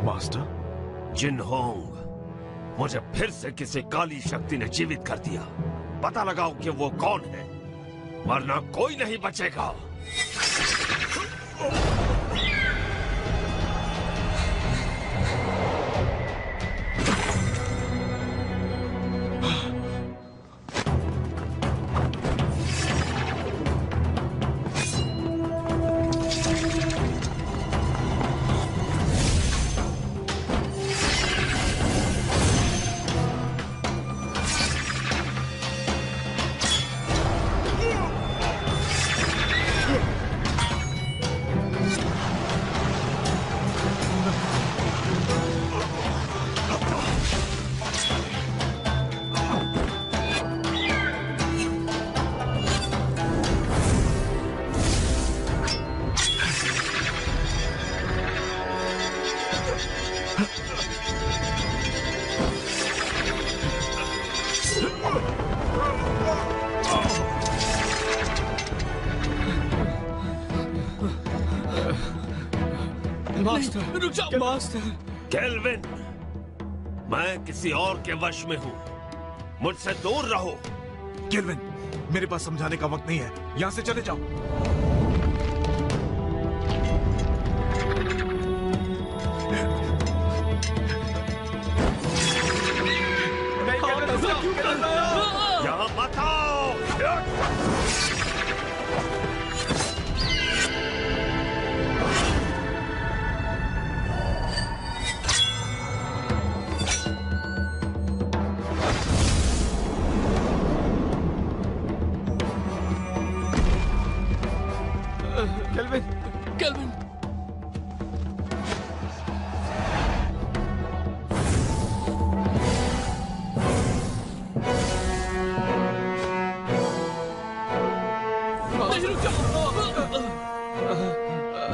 मास्टर? जिनहोंग, मुझे फिर से किसी काली शक्ति ने जीवित कर दिया। पता लगाओ कि वो कौन है, वरना कोई नहीं बचेगा। मास्टर रुक जाओ। मास्टर केल्विन, मैं किसी और के वश में हूँ, मुझसे दूर रहो। केल्विन, मेरे पास समझाने का वक्त नहीं है, यहाँ से चले जाओ। यहाँ मत आओ। केल्विन! केल्विन!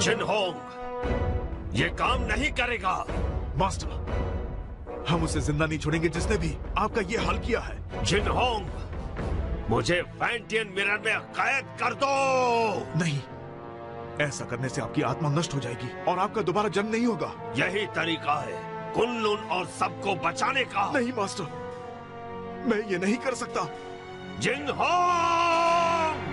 जिनहोंग, ये काम नहीं करेगा। मास्टर, हम उसे जिंदा नहीं छोड़ेंगे जिसने भी आपका ये हाल किया है। जिनहोंग, मुझे फैंटियन मिरर में कैद कर दो। नहीं, ऐसा करने से आपकी आत्मा नष्ट हो जाएगी और आपका दोबारा जन्म नहीं होगा। यही तरीका है कुनलुन और सबको बचाने का। नहीं मास्टर, मैं ये नहीं कर सकता। जिंगहोंग!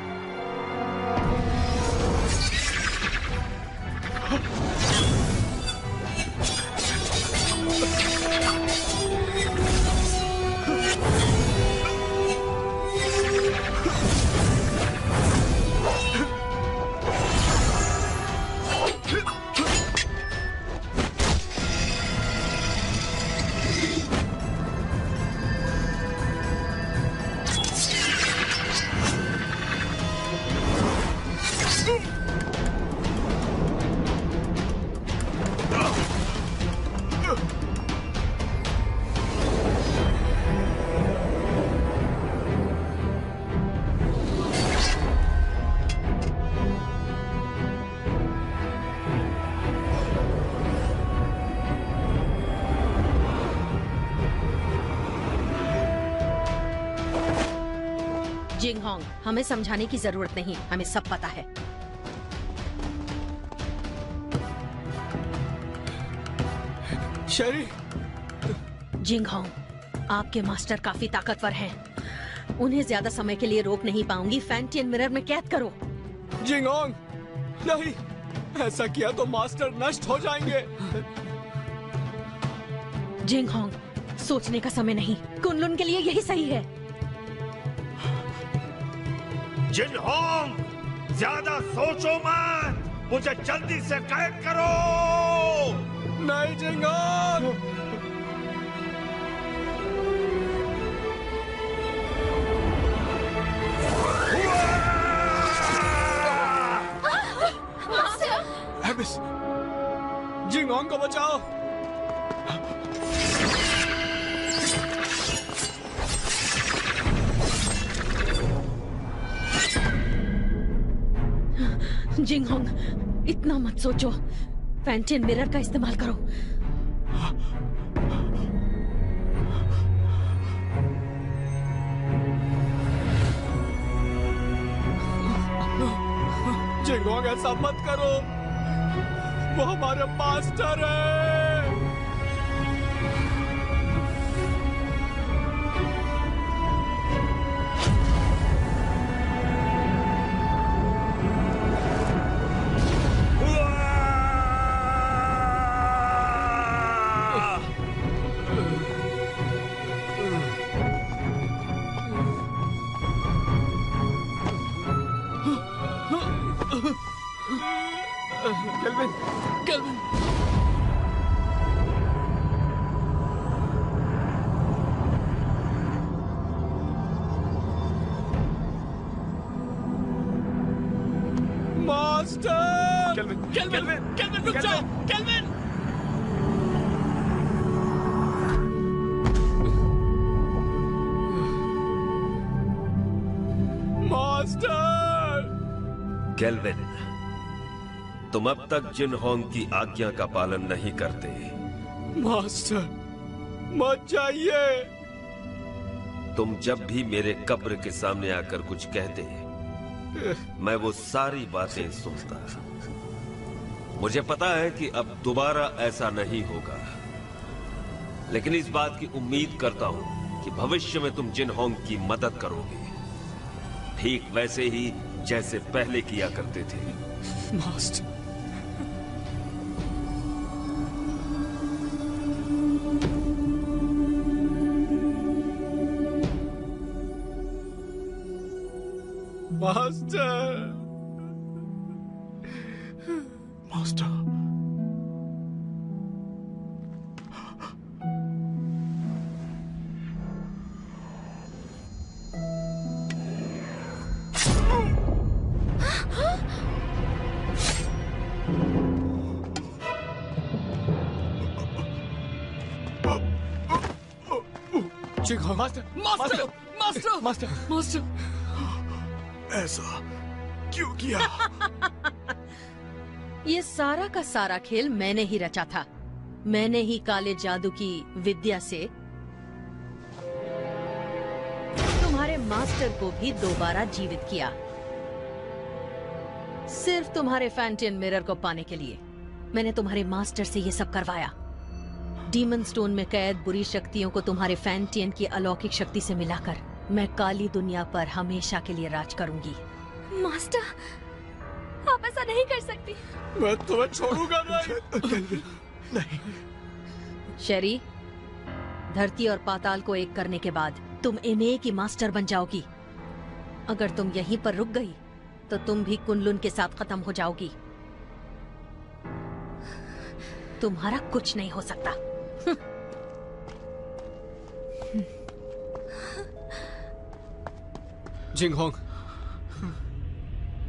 जिंगहोंग, हमें समझाने की जरूरत नहीं, हमें सब पता है। शेरी। जिंगहोंग, आपके मास्टर काफी ताकतवर हैं। उन्हें ज्यादा समय के लिए रोक नहीं पाऊंगी। फैंटियन मिरर में कैद करो। जिंगहोंग, नहीं, ऐसा किया तो मास्टर नष्ट हो जाएंगे। जिंगहोंग, सोचने का समय नहीं, कुनलुन के लिए यही सही है। जिंगहोंग, ज्यादा सोचो मत, मुझे जल्दी से कैद करो। नहीं जिंगहोंग। एबिस, जिंगहोंग को बचाओ। जिंगहोंग, इतना मत सोचो, फैंटियन मिरर का इस्तेमाल करो। जिंगहोंग, ऐसा मत करो, वो हमारे मास्टर है। Kelvin, kelvin. Master! Kelvin, kelvin, kelvin, रुक जाओ, केल्विन! मास्टर! केल्विन, तुम अब तक जिनहोंग की आज्ञा का पालन नहीं करते। मास्टर, मत जाइए। तुम जब भी मेरे कब्र के सामने आकर कुछ कहते, मैं वो सारी बातें सुनता। मुझे पता है कि अब दोबारा ऐसा नहीं होगा, लेकिन इस बात की उम्मीद करता हूं कि भविष्य में तुम जिनहोंग की मदद करोगे, ठीक वैसे ही जैसे पहले किया करते थे। Master, master, master, Jinghong, master, master, master, master, master, ऐसा क्यों किया? ये सारा का सारा खेल मैंने ही रचा था। मैंने ही काले जादू की विद्या से तुम्हारे मास्टर को भी दोबारा जीवित किया, सिर्फ तुम्हारे फैंटियन मिरर को पाने के लिए। मैंने तुम्हारे मास्टर से ये सब करवाया। डीमन स्टोन में कैद बुरी शक्तियों को तुम्हारे फैंटियन की अलौकिक शक्ति से मिलाकर मैं काली दुनिया पर हमेशा के लिए राज करूंगी। मास्टर, आप ऐसा नहीं कर सकती। मैं तुम्हें छोड़ूंगा नहीं। शेरी, धरती और पाताल को एक करने के बाद तुम इमे की मास्टर बन जाओगी। अगर तुम यहीं पर रुक गई तो तुम भी कुनलुन के साथ खत्म हो जाओगी। तुम्हारा कुछ नहीं हो सकता। जिंगहोंग,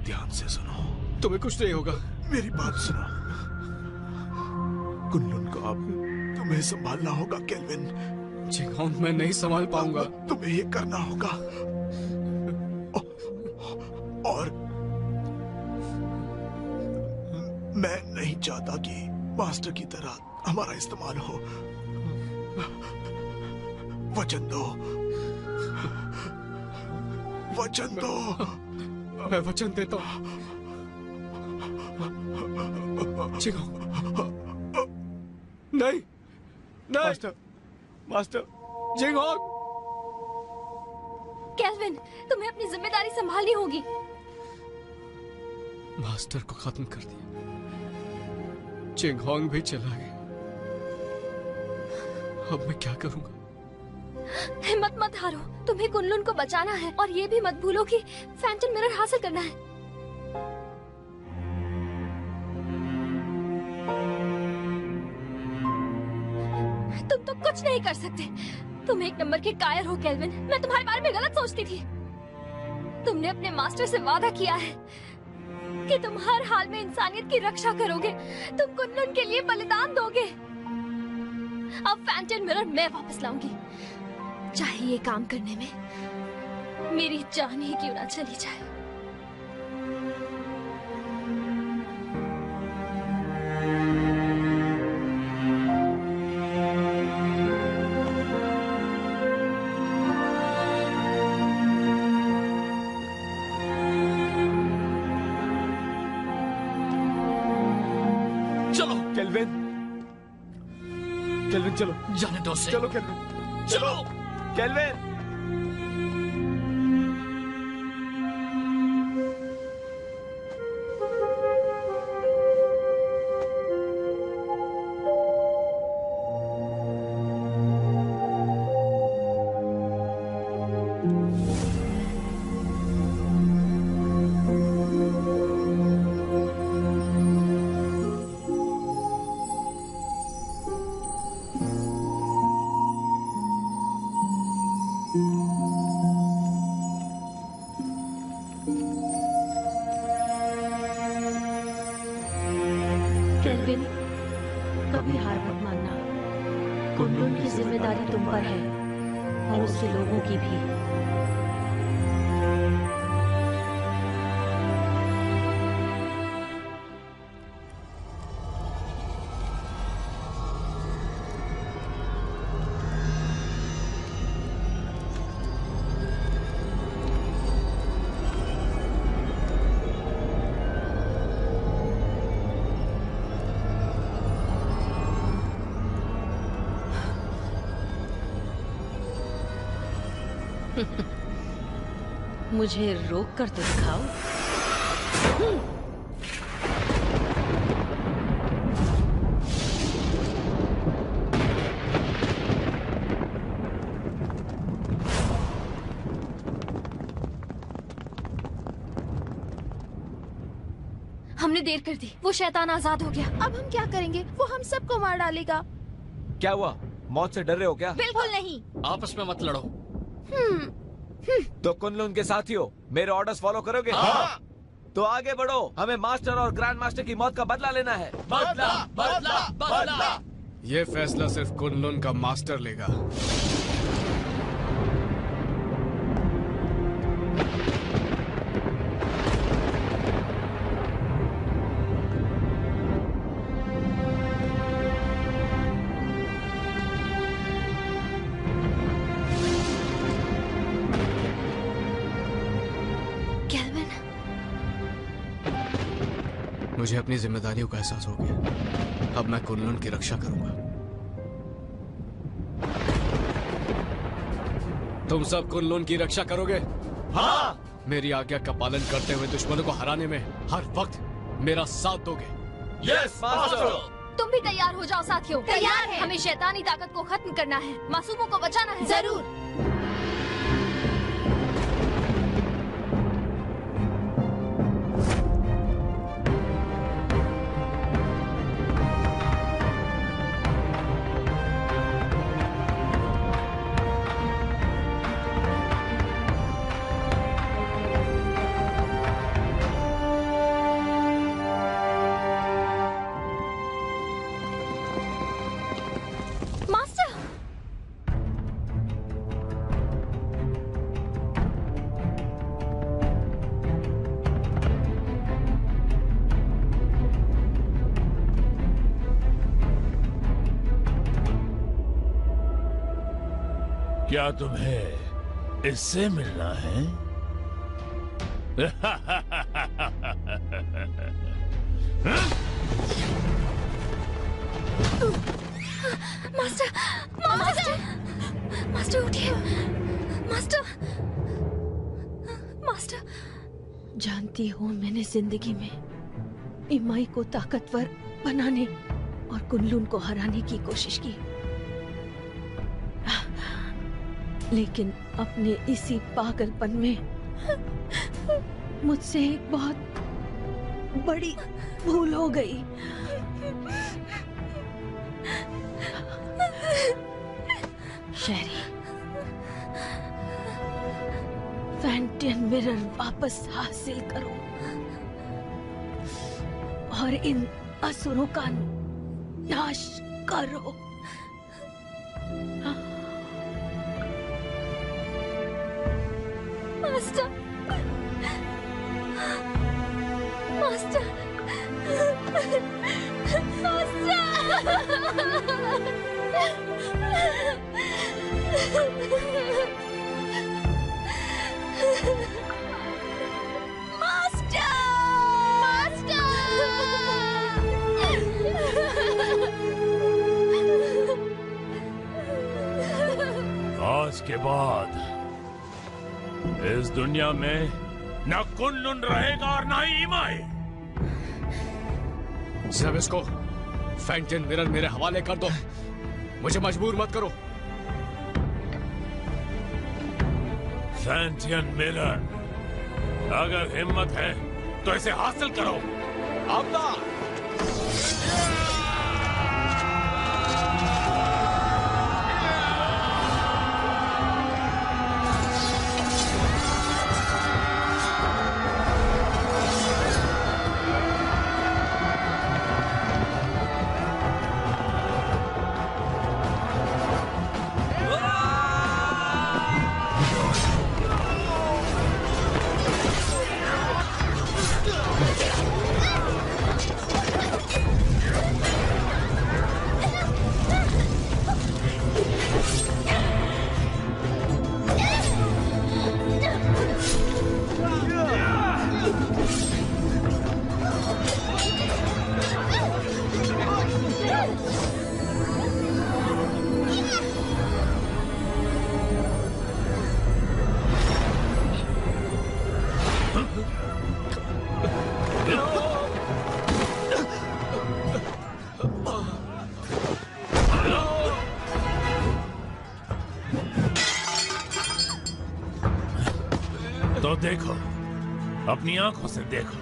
ध्यान से सुनो। तुम्हें कुछ नहीं होगा। मेरी बात सुनो। कुनलुन को अब तुम्हें संभालना होगा केल्विन। जिंगहोंग, मैं नहीं संभाल पाऊंगा। तुम्हें ये करना होगा। और मैं नहीं चाहता कि मास्टर की तरह हमारा इस्तेमाल हो। वचन दो, वचन दो। मैं वचन देता हूँ। नहीं, नहीं। Master, master. जिंगहोंग, केल्विन, तुम्हें अपनी जिम्मेदारी संभालनी होगी। मास्टर को खत्म कर दिया, जिंगहोंग भी चला गया। अब मैं क्या करूंगा? हिम्मत मत हारो, तुम्हें कुनलुन को बचाना है और ये भी मत भूलो कि फैंटम मिरर हासिल करना है। तुम तो कुछ नहीं कर सकते। तुम एक नंबर के कायर हो केल्विन। मैं तुम्हारे बारे में गलत सोचती थी। तुमने अपने मास्टर से वादा किया है कि तुम हर हाल में इंसानियत की रक्षा करोगे। तुम कुनलुन के लिए बलिदान दोगे। अब फैंटम मिरर मैं वापस लाऊंगी, चाहे ये काम करने में मेरी जान ही क्यों ना चली जाए। चलो केल्विन, केल्विन चलो। जाने दो उसे। चलो केल्विन, चलो केल्विन। केल्विन, कभी हार मत मानना। कुनलुन की जिम्मेदारी तुम पर है और उसके लोगों की भी। मुझे रोक कर तो दिखाओ। हमने देर कर दी। वो शैतान आजाद हो गया। अब हम क्या करेंगे? वो हम सबको मार डालेगा। क्या हुआ? मौत से डर रहे हो क्या? बिल्कुल नहीं। आपस में मत लड़ो। तो कुनलुन के साथी हो, मेरे ऑर्डर्स फॉलो करोगे? हाँ। तो आगे बढ़ो, हमें मास्टर और ग्रैंड मास्टर की मौत का बदला लेना है। बदला, बदला, बदला। ये फैसला सिर्फ कुनलुन का मास्टर लेगा। मुझे अपनी जिम्मेदारियों का एहसास हो गया। अब मैं कुनलुन की रक्षा करूंगा। तुम सब कुनलुन की रक्षा करोगे? हाँ। मेरी आज्ञा का पालन करते हुए दुश्मनों को हराने में हर वक्त मेरा साथ दोगे? Yes master. तुम भी तैयार हो जाओ साथियों। तैयार है। हमें शैतानी ताकत को खत्म करना है, मासूमों को बचाना है। जरूर। क्या तुम्हें इससे मिलना है? मास्टर, मास्टर, मास्टर उठिए। Master, master. जानती हो, मैंने जिंदगी में इमाई को ताकतवर बनाने और कुनलुन को हराने की कोशिश की, लेकिन अपने इसी पागलपन में मुझसे एक बहुत बड़ी भूल हो गई। शेरी, फैंटियन मिरर वापस हासिल करो और इन असुरों का नाश करो। मास्टर, मास्टर, आज के बाद इस दुनिया में न कुनलुन रहेगा और न ही इमाई। सब इसको फैंटियन मिरर मेरे हवाले कर दो। मुझे मजबूर मत करो। फैंटियन मिरर, अगर हिम्मत है तो इसे हासिल करो। आमदा। तो देखो, अपनी आंखों से देखो,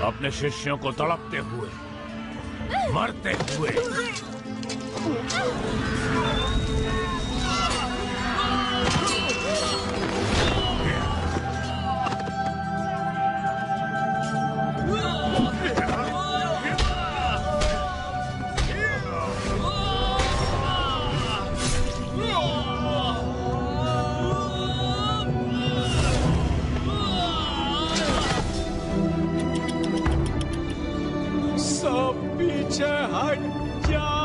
अपने शिष्यों को तड़पते हुए, मरते हुए। सब पीछे हट जाओ।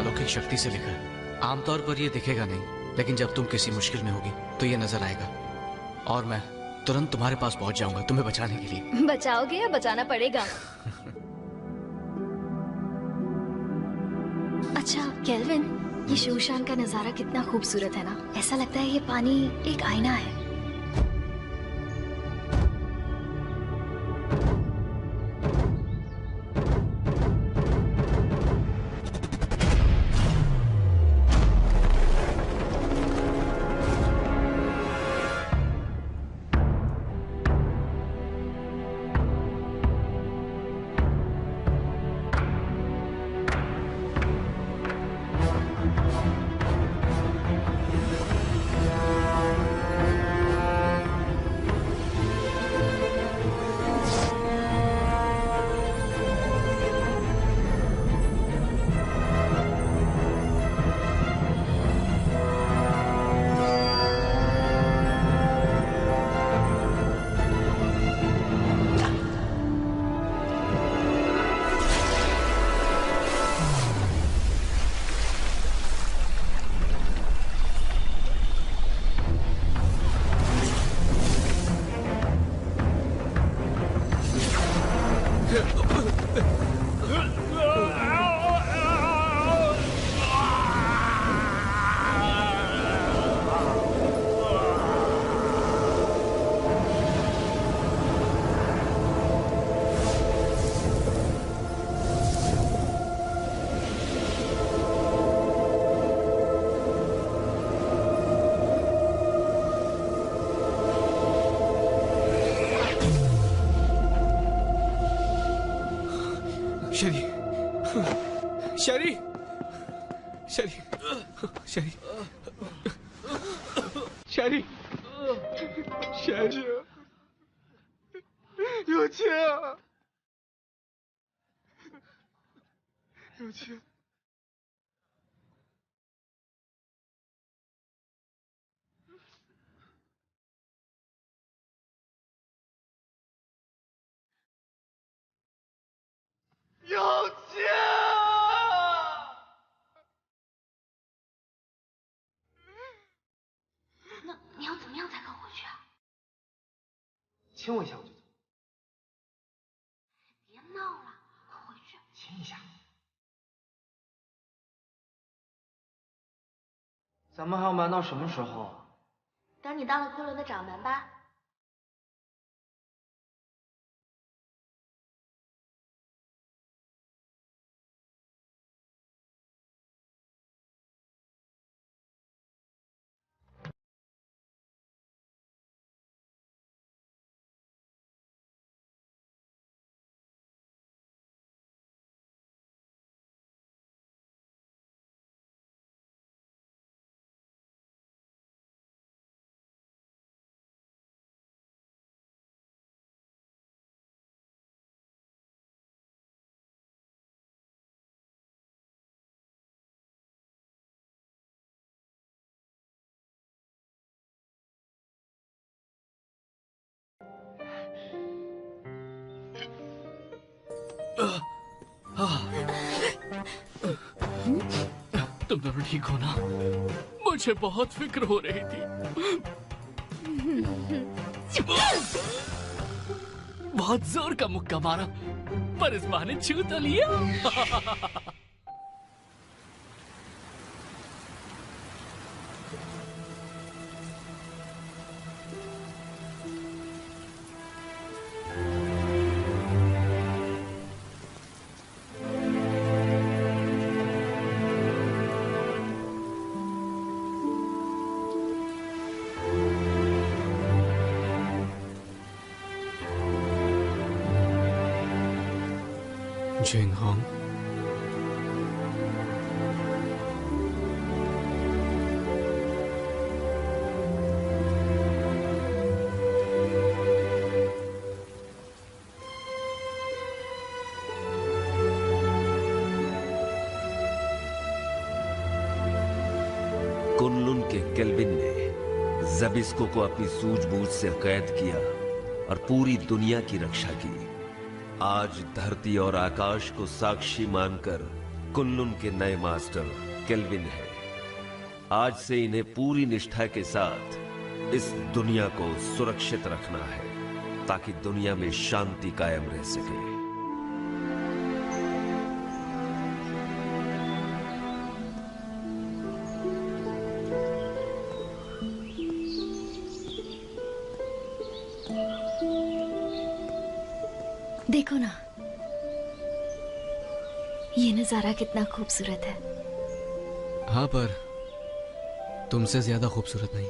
अलौकिक शक्ति से लिखा है। आमतौर पर ये दिखेगा नहीं, लेकिन जब तुम किसी मुश्किल में होगी तो ये नजर आएगा और मैं तुरंत तुम्हारे पास पहुंच जाऊंगा तुम्हें बचाने के लिए। बचाओगे या बचाना पड़ेगा? अच्छा केल्विन, ये शूशान का नजारा कितना खूबसूरत है ना। ऐसा लगता है ये पानी एक आईना है।咱们还要瞒到什么时候？等你当了昆仑的掌门吧。तुम दोनों ठीक हो ना? मुझे बहुत फिक्र हो रही थी। बहुत जोर का मुक्का मारा, पर इस बहाने छू तो लिया। जिंगहोंग, कुनलुन के केल्विन ने जबिस्को को अपनी सूझबूझ से कैद किया और पूरी दुनिया की रक्षा की। आज धरती और आकाश को साक्षी मानकर कुनलुन के नए मास्टर केल्विन है। आज से इन्हें पूरी निष्ठा के साथ इस दुनिया को सुरक्षित रखना है ताकि दुनिया में शांति कायम रह सके। देखो ना, ये नजारा कितना खूबसूरत है। हाँ, पर तुमसे ज्यादा खूबसूरत नहीं।